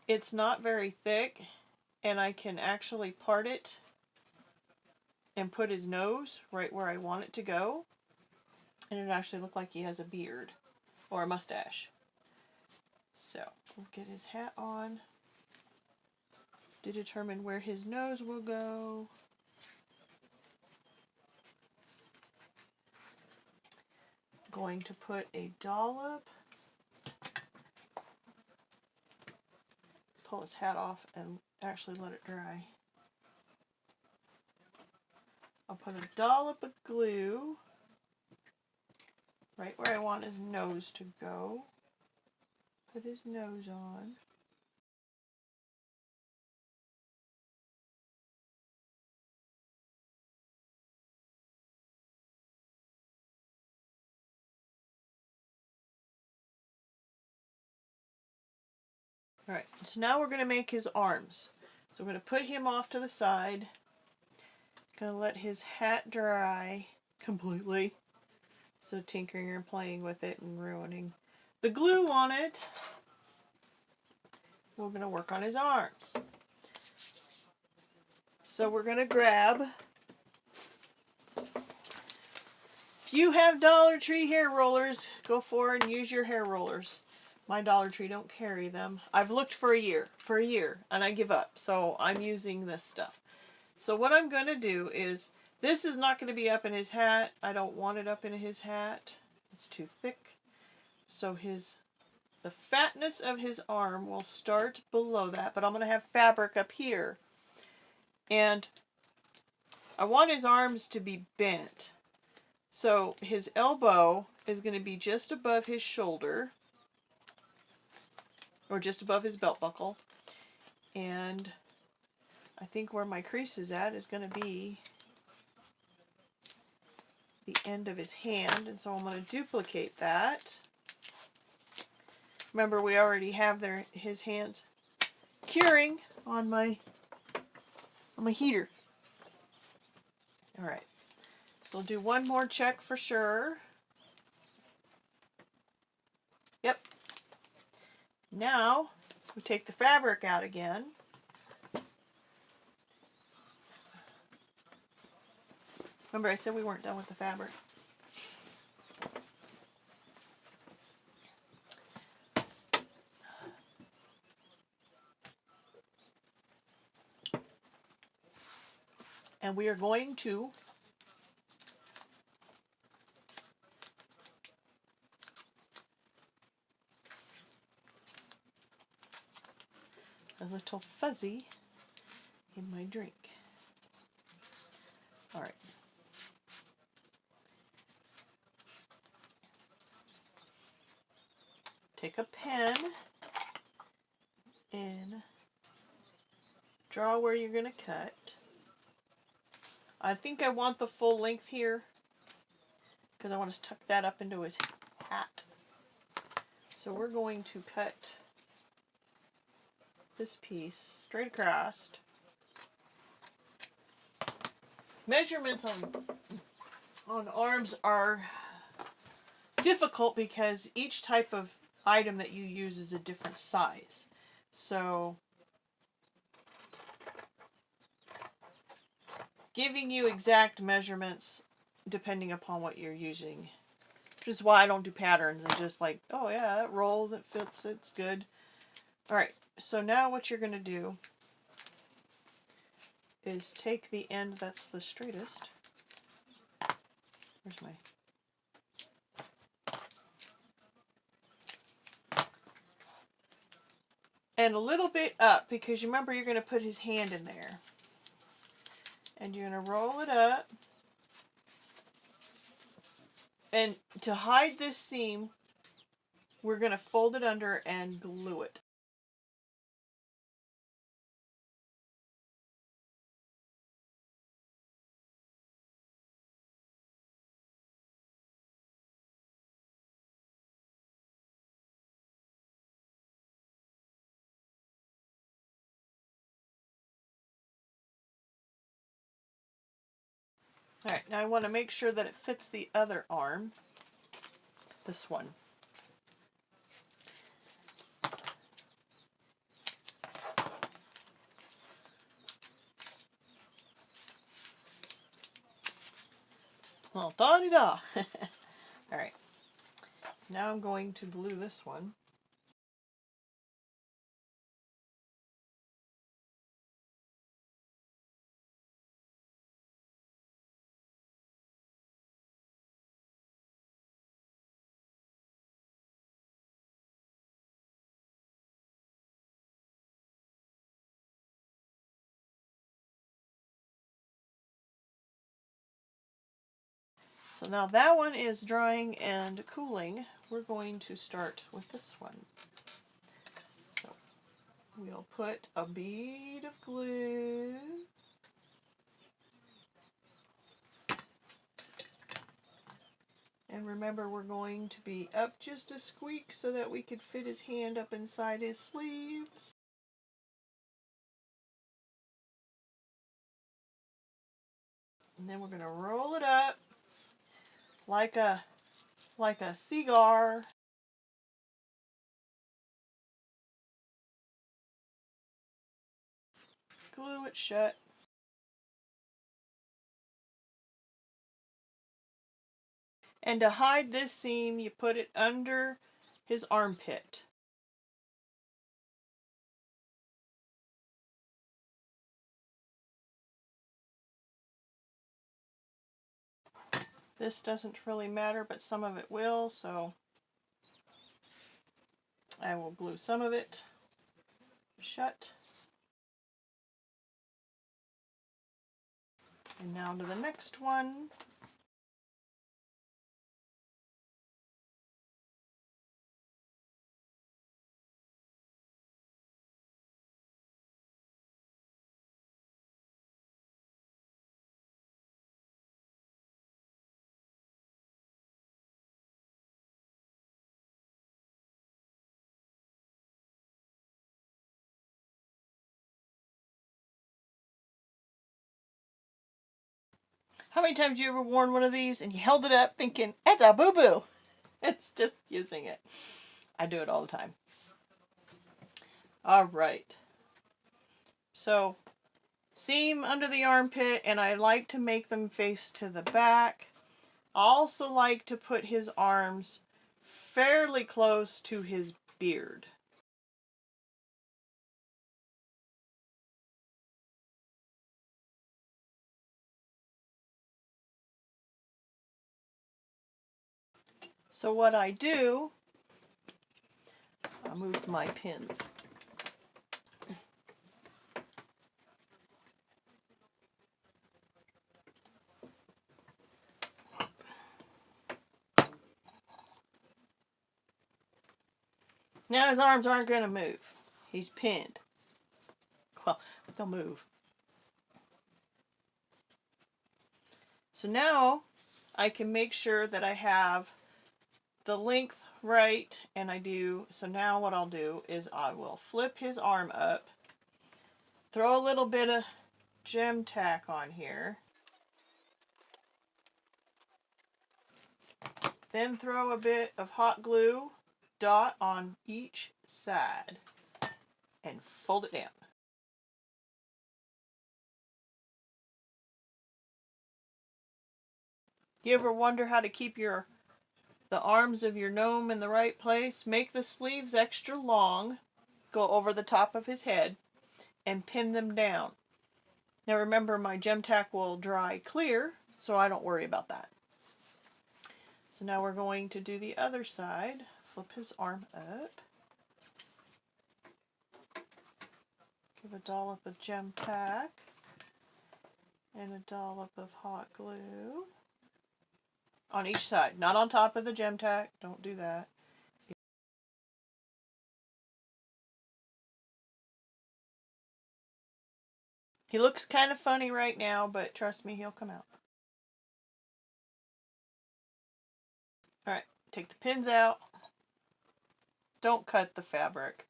it's not very thick, and I can actually part it and put his nose right where I want it to go, and it actually look like he has a beard or a mustache. So we'll get his hat on to determine where his nose will go. Going to put a dollop, pull his hat off and actually let it dry. I'll put a dollop of glue right where I want his nose to go. Put his nose on. Alright, so now we're going to make his arms. So we're going to put him off to the side. Going to let his hat dry completely. So tinkering and playing with it and ruining the glue on it. We're going to work on his arms. So we're going to grab, if you have Dollar Tree hair rollers, go for it and use your hair rollers. My Dollar Tree don't carry them. I've looked for a year, and I give up. So I'm using this stuff. So what I'm going to do is, this is not going to be up in his hat. I don't want it up in his hat. It's too thick. So the fatness of his arm will start below that, but I'm going to have fabric up here. And I want his arms to be bent. So his elbow is going to be just above his shoulder, or just above his belt buckle. And I think where my crease is at is going to be the end of his hand. And so I'm going to duplicate that. Remember, we already have his hands curing on my heater. Alright, so we'll do one more check for sure. Yep. Now, we take the fabric out again. Remember I said we weren't done with the fabric. And we are going to a little fuzzy in my drink. All right. Take a pen and draw where you're going to cut. I think I want the full length here because I want to tuck that up into his hat. So we're going to cut this piece straight across. Measurements on arms are difficult because each type of item that you use is a different size. So giving you exact measurements depending upon what you're using. Which is why I don't do patterns. I'm just like, oh yeah, it rolls, it fits, it's good. Alright, so now what you're going to do is take the end that's the straightest. Where's my... And a little bit up, because you remember you're going to put his hand in there. And you're going to roll it up. And to hide this seam, we're going to fold it under and glue it. Alright, now I want to make sure that it fits the other arm. This one. Well, da-de-da. Alright, so now I'm going to glue this one. So now that one is drying and cooling. We're going to start with this one. So we'll put a bead of glue. And remember, we're going to be up just a squeak so that we could fit his hand up inside his sleeve. And then we're going to roll it up like a cigar. Glue it shut. And to hide this seam, you put it under his armpit. This doesn't really matter, but some of it will, so I will glue some of it shut. And now to the next one. How many times have you ever worn one of these and you held it up thinking, it's a boo-boo, instead of using it? I do it all the time. Alright. So, seam under the armpit, and I like to make them face to the back. I also like to put his arms fairly close to his beard. So what I do, I moved my pins. Now his arms aren't going to move. He's pinned. Well, they'll move. So now I can make sure that I have the length right, and I do. So now what I'll do is I will flip his arm up, throw a little bit of gem tack on here, then throw a bit of hot glue dot on each side and fold it down. You ever wonder how to keep the arms of your gnome in the right place? Make the sleeves extra long, go over the top of his head, and pin them down. Now remember, my gem tack will dry clear, so I don't worry about that. So now we're going to do the other side. Flip his arm up. Give a dollop of gem tack and a dollop of hot glue on each side, not on top of the gem tack. Don't do that. He looks kind of funny right now, but trust me, he'll come out. Alright, take the pins out. Don't cut the fabric.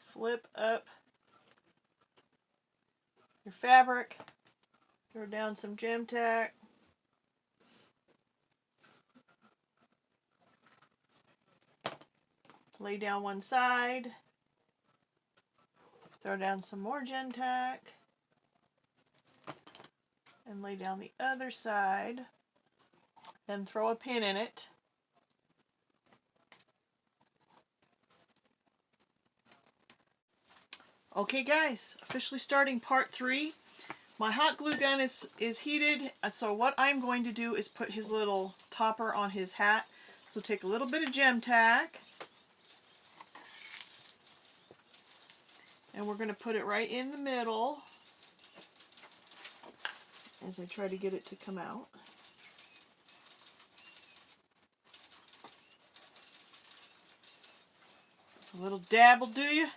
Flip up your fabric. Throw down some gem tack. Lay down one side. Throw down some more gem tack. And lay down the other side. Then throw a pin in it. Okay guys, officially starting part 3. My hot glue gun is heated, so what I'm going to do is put his little topper on his hat. So take a little bit of gem tack, and we're going to put it right in the middle as I try to get it to come out. A little dab will do you.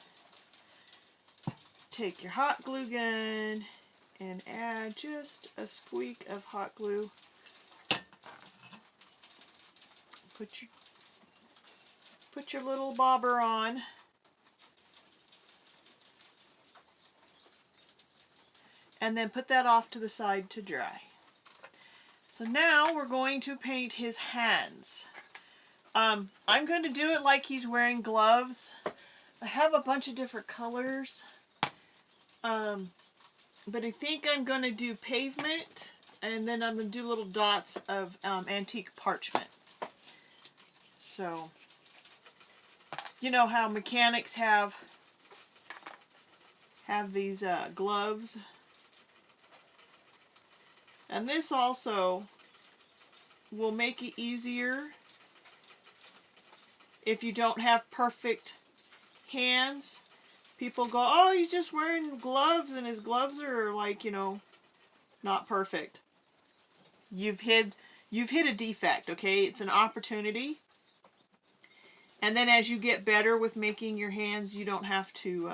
Take your hot glue gun and add just a squeak of hot glue. Put your little bobber on. And then put that off to the side to dry. So now we're going to paint his hands. I'm going to do it like he's wearing gloves. I have a bunch of different colors. But I think I'm going to do pavement, and then I'm going to do little dots of antique parchment. So, you know how mechanics have these gloves? And this also will make it easier if you don't have perfect hands. People go, oh, he's just wearing gloves and his gloves are like, you know, not perfect. You've hit a defect, okay? It's an opportunity. And then as you get better with making your hands, you don't have to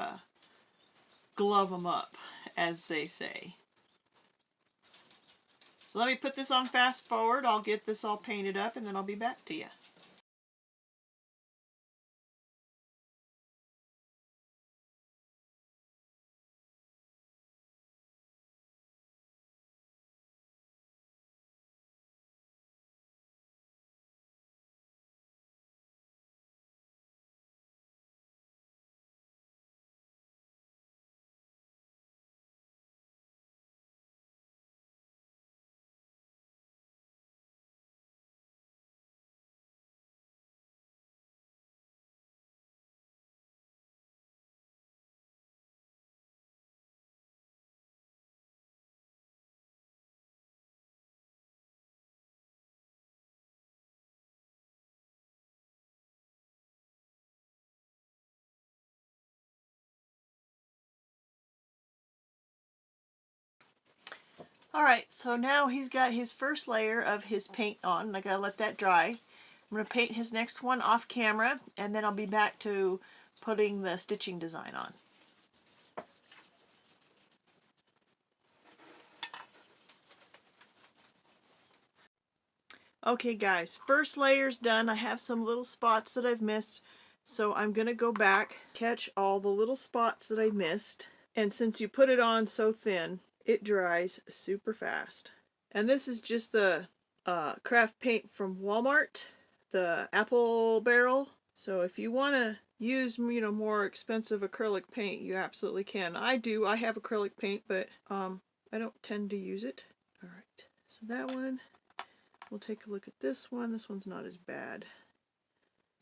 glove them up, as they say. So let me put this on fast forward. I'll get this all painted up and then I'll be back to you. Alright, so now he's got his first layer of his paint on. I gotta let that dry. I'm going to paint his next one off camera, and then I'll be back to putting the stitching design on. Okay guys, first layer's done. I have some little spots that I've missed, so I'm going to go back, catch all the little spots that I missed, and since you put it on so thin, it dries super fast. And this is just the craft paint from Walmart, the apple barrel. So if you want to use, you know, more expensive acrylic paint, you absolutely can. I do. I have acrylic paint, but I don't tend to use it. All right. So that one, we'll take a look at this one. This one's not as bad.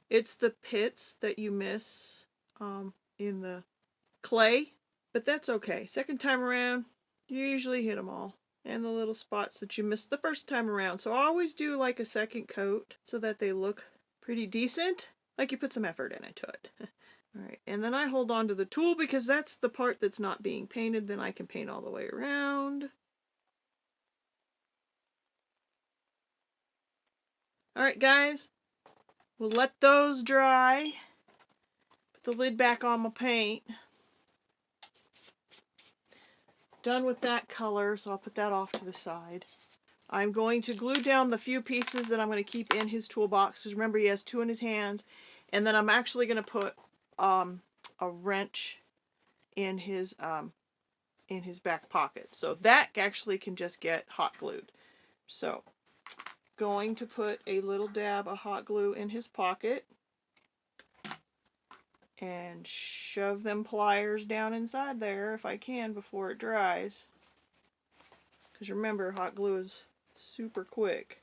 It's the pits that you miss in the clay, but that's okay. Second time around, you usually hit them all. And the little spots that you missed the first time around. So I always do like a second coat so that they look pretty decent. Like you put some effort into it. Alright, and then I hold on to the tool because that's the part that's not being painted. Then I can paint all the way around. Alright guys, we'll let those dry. Put the lid back on my paint. Done with that color, so I'll put that off to the side. I'm going to glue down the few pieces that I'm going to keep in his toolbox, because remember he has 2 in his hands, and then I'm actually going to put a wrench in his back pocket, so that actually can just get hot glued. So going to put a little dab of hot glue in his pocket and shove them pliers down inside there if I can before it dries, because remember hot glue is super quick.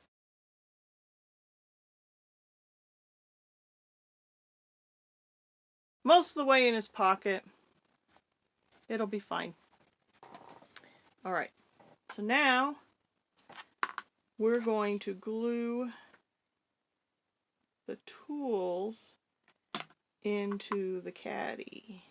Most of the way in his pocket. It'll be fine. Alright, so now we're going to glue the tools into the caddy.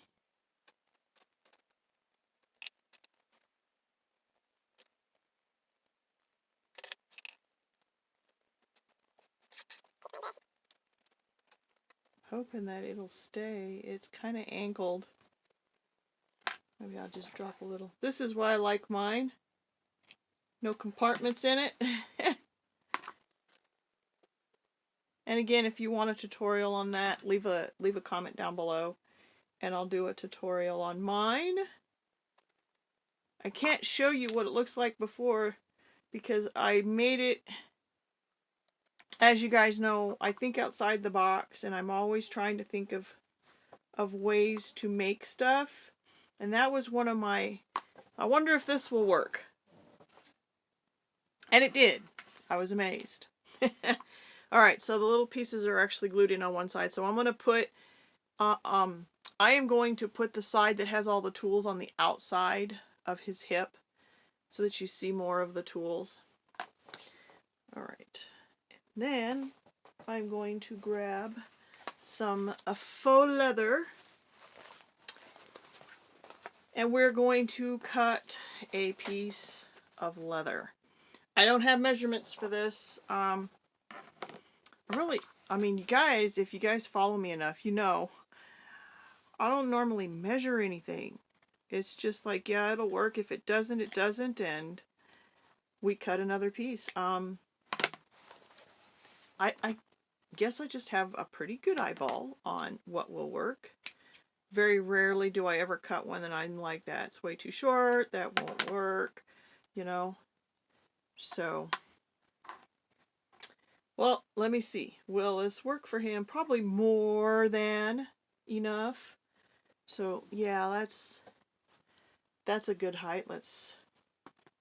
Hoping that it'll stay. It's kind of angled. Maybe I'll just drop a little. This is why I like mine. No compartments in it. And again, if you want a tutorial on that, leave a comment down below and I'll do a tutorial on mine. I can't show you what it looks like before because I made it, as you guys know, I think outside the box, and I'm always trying to think of ways to make stuff. And that was one of my, I wonder if this will work. And it did. I was amazed. Alright, so the little pieces are actually glued in on one side. So I'm going to put, I am going to put the side that has all the tools on the outside of his hip so that you see more of the tools. Alright, then I'm going to grab some faux leather and we're going to cut a piece of leather. I don't have measurements for this. I mean, you guys, if you guys follow me enough, you know, I don't normally measure anything. It's just like, yeah, it'll work. If it doesn't, it doesn't, and we cut another piece. I guess I just have a pretty good eyeball on what will work. Very rarely do I ever cut one that I'm like, that's way too short, that won't work, you know. So, well, let me see. Will this work for him? Probably more than enough. So, yeah, that's a good height. Let's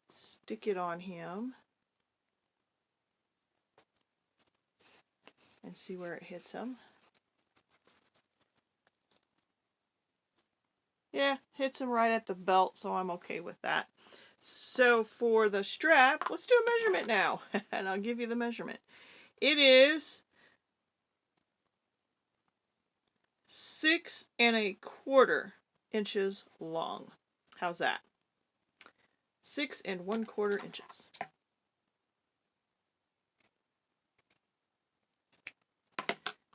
stick it on him and see where it hits him. Yeah, hits him right at the belt, so I'm okay with that. So for the strap, let's do a measurement now, and I'll give you the measurement. It is 6 1/4 inches long. How's that? 6 1/4 inches.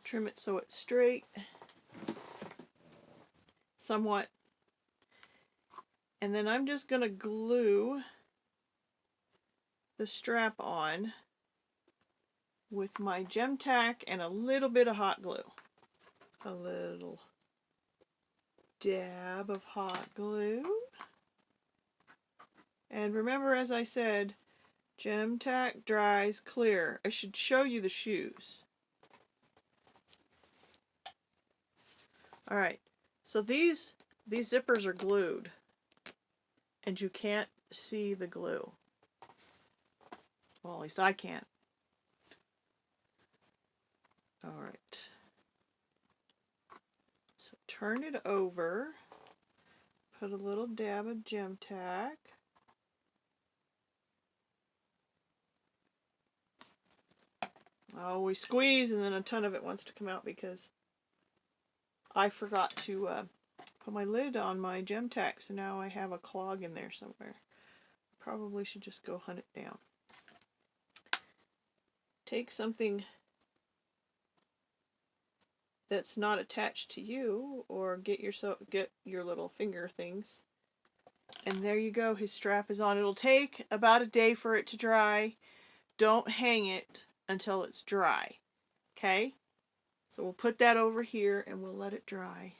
Trim it so it's straight, somewhat. And then I'm just going to glue the strap on with my gem tack and a little bit of hot glue. A little dab of hot glue. And remember, as I said, gem tack dries clear. I should show you the shoes. Alright, so these zippers are glued, and you can't see the glue. Well, at least I can't. Alright. So turn it over, put a little dab of gem tack. Oh, we squeeze and then a ton of it wants to come out because I forgot to put my lid on my gem tack, so now I have a clog in there somewhere. Probably should just go hunt it down. Take something that's not attached to you, or get your little finger things. And there you go, his strap is on. It'll take about a day for it to dry. Don't hang it until it's dry. Okay? So we'll put that over here and we'll let it dry.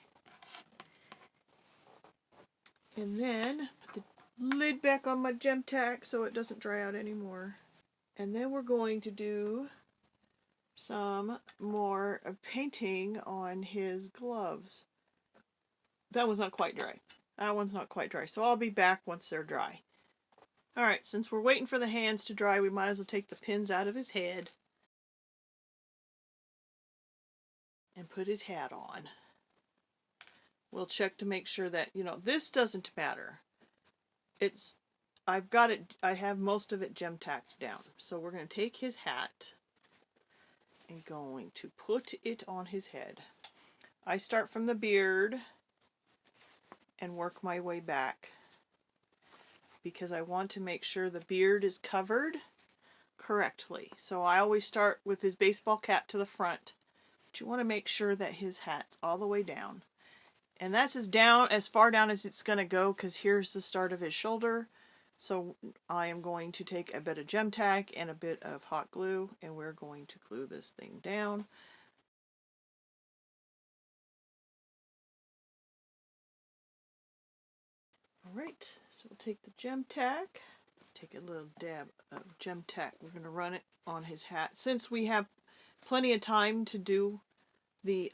And then put the lid back on my gem tack so it doesn't dry out anymore. And then we're going to do some more painting on his gloves. That one's not quite dry. That one's not quite dry. So I'll be back once they're dry. Alright, since we're waiting for the hands to dry, we might as well take the pins out of his head and put his hat on. We'll check to make sure that, this doesn't matter. I have most of it gem tacked down. So we're going to take his hat and going to put it on his head. I start from the beard and work my way back because I want to make sure the beard is covered correctly. So I always start with his baseball cap to the front, but you want to make sure that his hat's all the way down. And that's as far down as it's going to go, because here's the start of his shoulder. So I am going to take a bit of gem tack and a bit of hot glue, and we're going to glue this thing down. Alright, so we'll take the gem tack. Let's take a little dab of gem tack. We're going to run it on his hat. Since we have plenty of time to do the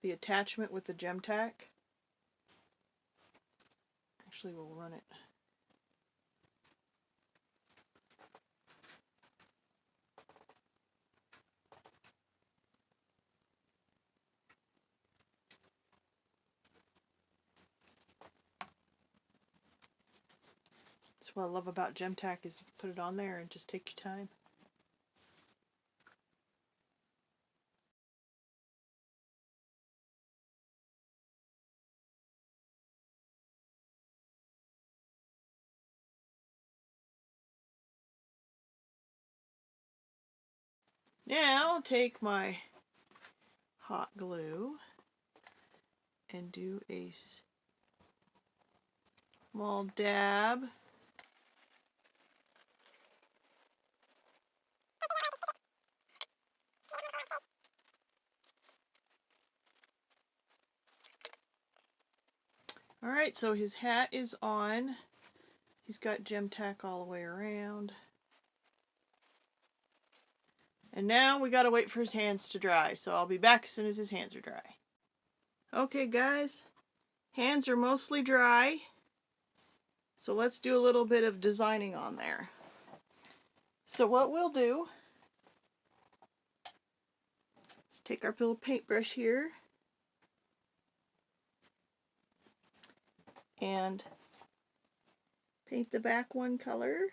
attachment with the gem tack, actually we'll run it. That's what I love about gem tack, is you put it on there and just take your time. Now I'll take my hot glue and do a small dab. Alright, so his hat is on. He's got gem tack all the way around. And now we gotta wait for his hands to dry, so I'll be back as soon as his hands are dry. Okay guys, hands are mostly dry, so let's do a little bit of designing on there. So what we'll do is take our little paintbrush here and paint the back one color.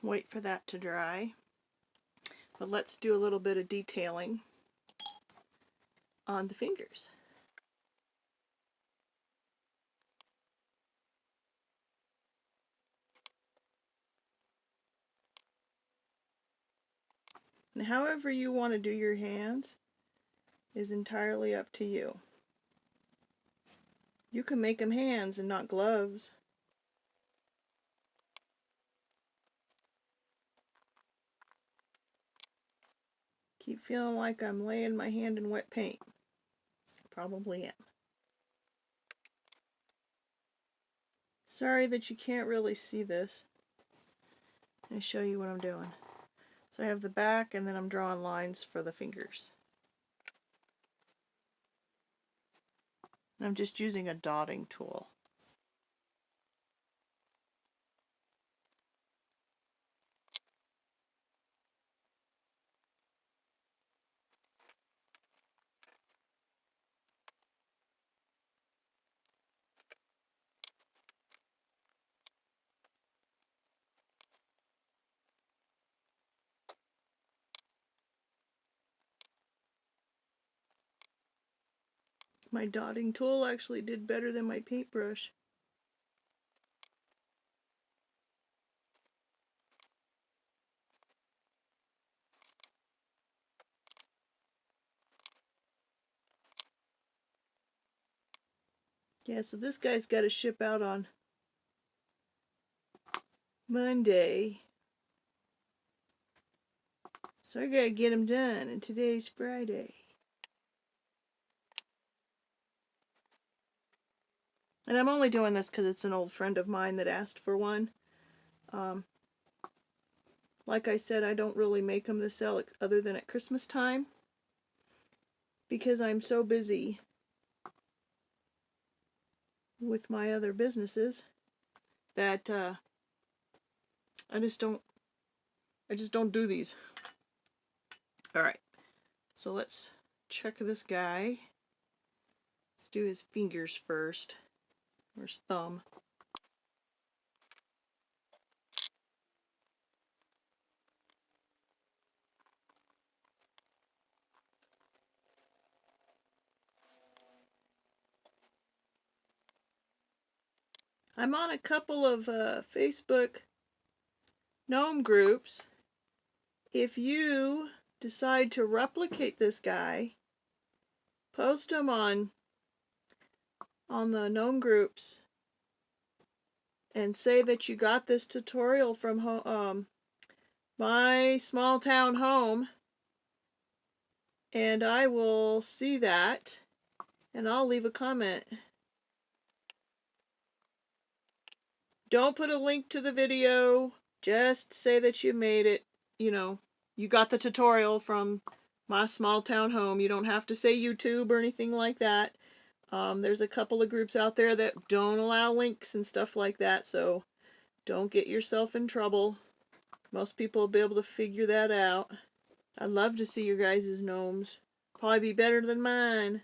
Wait for that to dry. But let's do a little bit of detailing on the fingers. And however you want to do your hands is entirely up to you. You can make them hands and not gloves. Keep feeling like I'm laying my hand in wet paint. Probably am. Sorry that you can't really see this. Let me show you what I'm doing. So I have the back and then I'm drawing lines for the fingers. And I'm just using a dotting tool. My dotting tool actually did better than my paintbrush. Yeah, so this guy's got to ship out on Monday. So I gotta get him done, and today's Friday. And I'm only doing this because it's an old friend of mine that asked for one. Like I said, I don't really make them to sell other than at Christmas time, because I'm so busy with my other businesses that I just don't do these. Alright, so let's check this guy. Let's do his fingers first, or his thumb. I'm on a couple of Facebook gnome groups. If you decide to replicate this guy, post them on the gnome groups and say that you got this tutorial from my small town home, and I will see that and I'll leave a comment. Don't put a link to the video, just say that you made it, you know, you got the tutorial from my small town home. You don't have to say YouTube or anything like that. There's a couple of groups out there that don't allow links and stuff like that, so don't get yourself in trouble. Most people will be able to figure that out. I'd love to see your guys' gnomes. Probably be better than mine.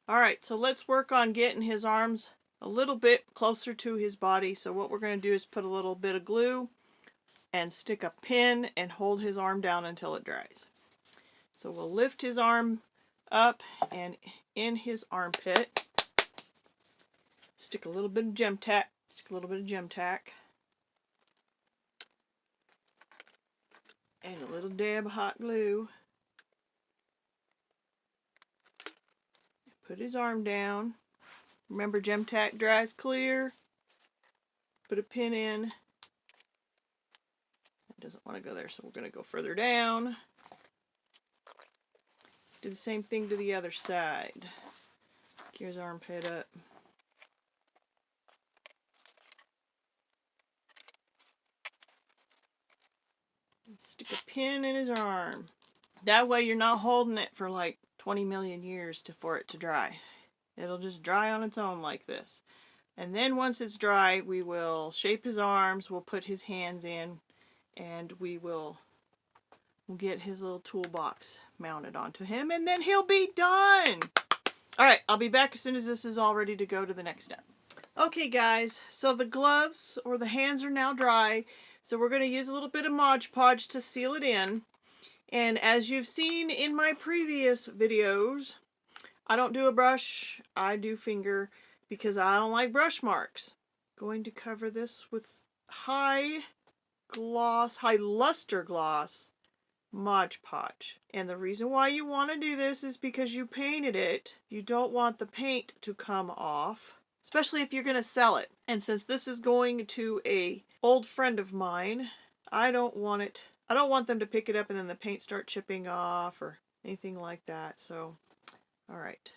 Alright, so let's work on getting his arms a little bit closer to his body. So what we're going to do is put a little bit of glue and stick a pin and hold his arm down until it dries. So we'll lift his arm up, and in his armpit, stick a little bit of gem tack. And a little dab of hot glue. Put his arm down. Remember, gem tack dries clear. Put a pin in. It doesn't want to go there, so we're going to go further down. Do the same thing to the other side. Gear his armpit up. Stick a pin in his arm. That way you're not holding it for like 20 million years for it to dry. It'll just dry on its own like this. And then once it's dry, we will shape his arms, we'll put his hands in, and we'll get his little toolbox mounted onto him, and then he'll be done! Alright, I'll be back as soon as this is all ready to go to the next step. Okay guys, so the gloves or the hands are now dry, so we're going to use a little bit of Mod Podge to seal it in. And as you've seen in my previous videos, I don't do a brush, I do finger because I don't like brush marks. Going to cover this with high luster gloss Mod Podge. And the reason why you want to do this is because you painted it. You don't want the paint to come off, especially if you're going to sell it. And since this is going to a old friend of mine, I don't want them to pick it up and then the paint start chipping off or anything like that. So, all right.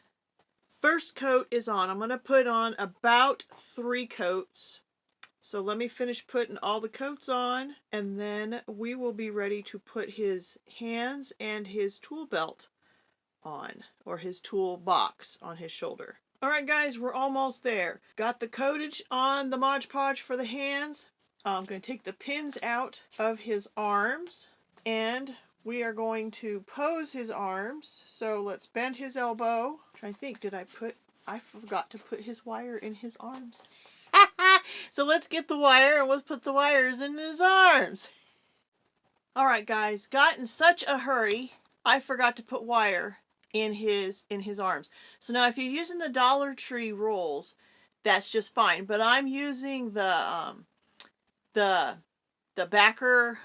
First coat is on. I'm going to put on about 3 coats. So let me finish putting all the coats on, and then we will be ready to put his hands and his tool belt on, or his tool box on his shoulder. Alright guys, we're almost there. Got the coatage on the Mod Podge for the hands. I'm going to take the pins out of his arms, and we are going to pose his arms. So let's bend his elbow. I'm trying to think, I forgot to put his wire in his arms. So let's get the wire and let's put the wires in his arms. Alright guys, got in such a hurry, I forgot to put wire in his arms. So now if you're using the Dollar Tree rolls, that's just fine. But I'm using the backer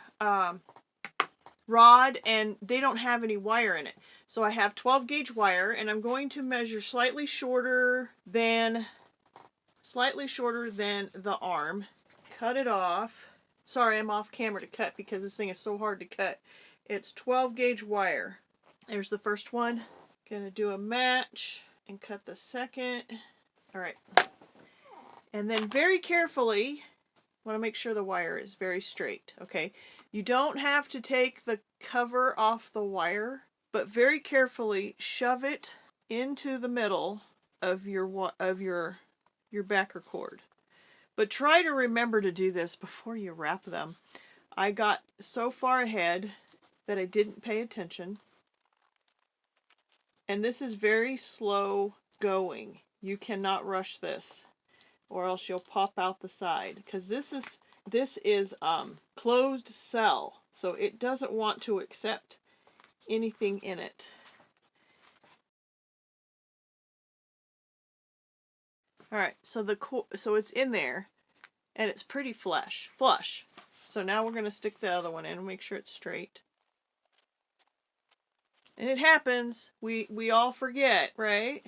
rod, and they don't have any wire in it. So I have 12 gauge wire, and I'm going to measure slightly shorter than the arm. Cut it off. Sorry, I'm off camera to cut because this thing is so hard to cut. It's 12 gauge wire. There's the first one. Gonna do a match and cut the second. Alright. And then very carefully, want to make sure the wire is very straight. Okay. You don't have to take the cover off the wire, but very carefully shove it into the middle of your backer cord. But try to remember to do this before you wrap them. I got so far ahead that I didn't pay attention. And this is very slow going. You cannot rush this, or else you'll pop out the side. Because this is closed cell, so it doesn't want to accept anything in it. Alright, so it's in there, and it's pretty flush. So now we're going to stick the other one in and make sure it's straight. And it happens. We all forget, right?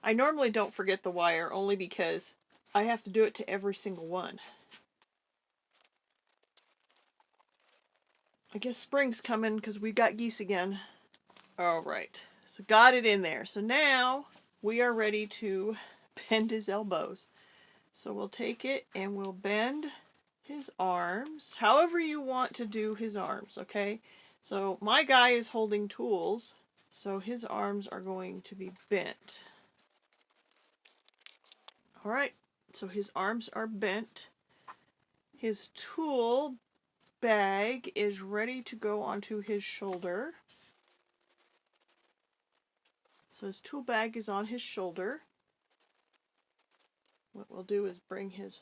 I normally don't forget the wire, only because I have to do it to every single one. I guess spring's coming because we've got geese again. Alright, so got it in there. So now we are ready to bend his elbows. So we'll take it and we'll bend his arms, however you want to do his arms, okay? So my guy is holding tools, so his arms are going to be bent. Alright, so his arms are bent. His tool bag is ready to go onto his shoulder. So his tool bag is on his shoulder. What we'll do is bring his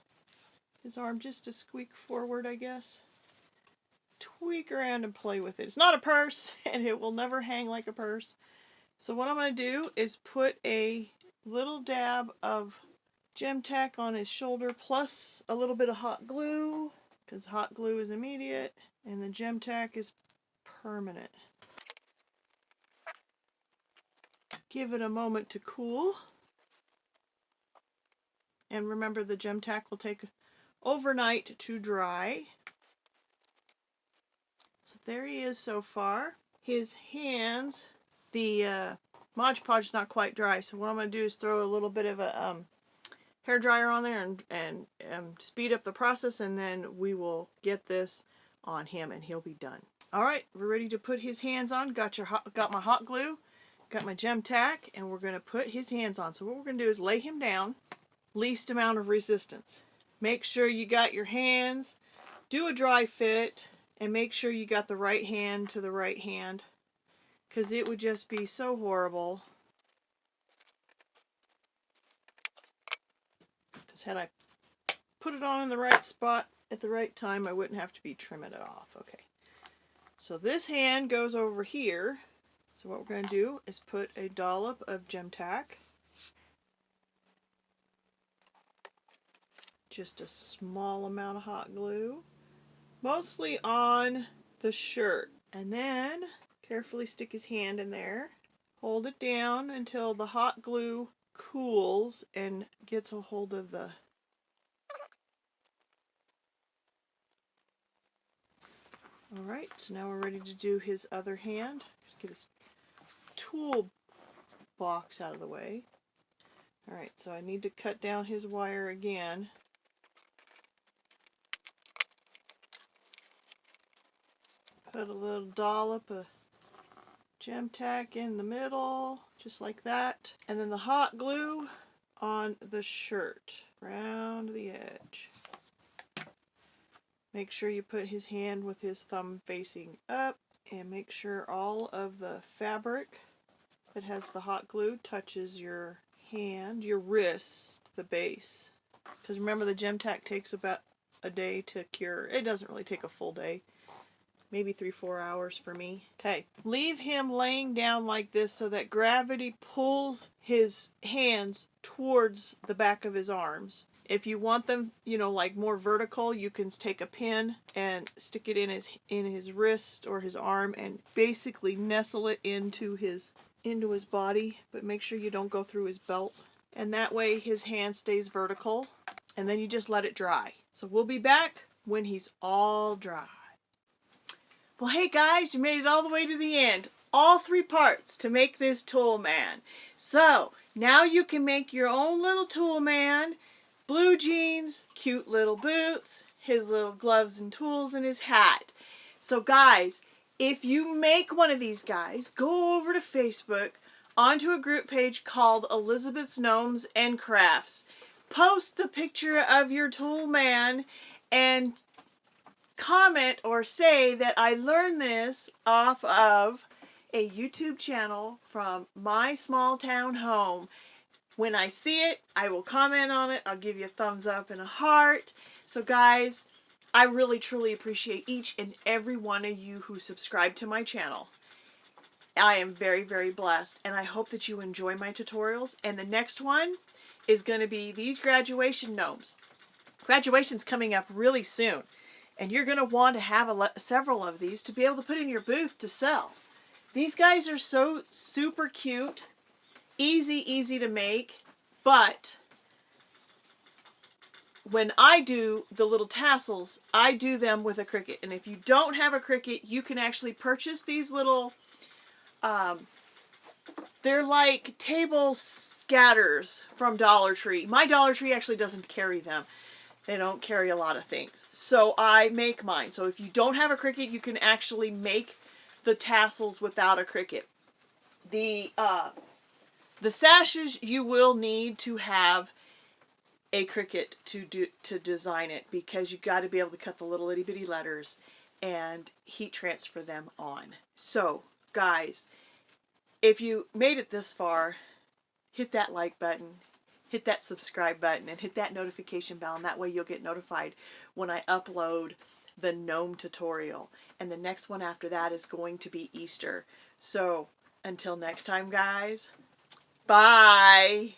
arm just a squeak forward, I guess. Tweak around and play with it. It's not a purse, and it will never hang like a purse. So what I'm going to do is put a little dab of gem tack on his shoulder, plus a little bit of hot glue, because hot glue is immediate, and the gem tack is permanent. Give it a moment to cool. And remember, the gem tack will take overnight to dry. So there he is so far. His hands, the Mod Podge is not quite dry, so what I'm going to do is throw a little bit of a hair dryer on there and speed up the process, and then we will get this on him and he'll be done. Alright, we're ready to put his hands on. Got my hot glue, got my gem tack, and we're going to put his hands on. So what we're going to do is lay him down, least amount of resistance. Make sure you got your hands, do a dry fit, and make sure you got the right hand to the right hand, because it would just be so horrible. Because had I put it on in the right spot at the right time, I wouldn't have to be trimming it off. Okay. So this hand goes over here. So what we're going to do is put a dollop of gem tack. Just a small amount of hot glue. Mostly on the shirt. And then carefully stick his hand in there. Hold it down until the hot glue cools and gets a hold of the... Alright, so now we're ready to do his other hand. Get his tool box out of the way. Alright, so I need to cut down his wire again. Put a little dollop of gem tack in the middle, just like that. And then the hot glue on the shirt, around the edge. Make sure you put his hand with his thumb facing up, and make sure all of the fabric that has the hot glue touches your hand, your wrist, the base. Because remember, the gem tack takes about a day to cure. It doesn't really take a full day. Maybe 3-4 hours for me. Okay, leave him laying down like this so that gravity pulls his hands towards the back of his arms. If you want them, you know, like more vertical, you can take a pin and stick it in his wrist or his arm and basically nestle it into his body, but make sure you don't go through his belt. And that way his hand stays vertical, and then you just let it dry. So we'll be back when he's all dry. Well, hey guys, you made it all the way to the end. All 3 parts to make this tool man. So now you can make your own little tool man. Blue jeans, cute little boots, his little gloves and tools, and his hat. So guys, if you make one of these guys, go over to Facebook onto a group page called Elizabeth's Gnomes and Crafts. Post the picture of your tool man and comment or say that I learned this off of a YouTube channel from my small town home. When I see it, I will comment on it. I'll give you a thumbs up and a heart. So guys, I really truly appreciate each and every one of you who subscribe to my channel. I am very, very blessed, and I hope that you enjoy my tutorials. And the next one is going to be these graduation gnomes. Graduation's coming up really soon, and you're going to want to have several of these to be able to put in your booth to sell. These guys are so super cute. Easy to make, but when I do the little tassels, I do them with a Cricut. And if you don't have a Cricut, you can actually purchase these little, they're like table scatters from Dollar Tree. My Dollar Tree actually doesn't carry them. They don't carry a lot of things. So I make mine. So if you don't have a Cricut, you can actually make the tassels without a Cricut. The sashes, you will need to have a Cricut to design it, because you got to be able to cut the little itty bitty letters and heat transfer them on. So guys, if you made it this far, hit that like button, hit that subscribe button, and hit that notification bell, and that way you'll get notified when I upload the gnome tutorial. And the next one after that is going to be Easter. So until next time guys, bye!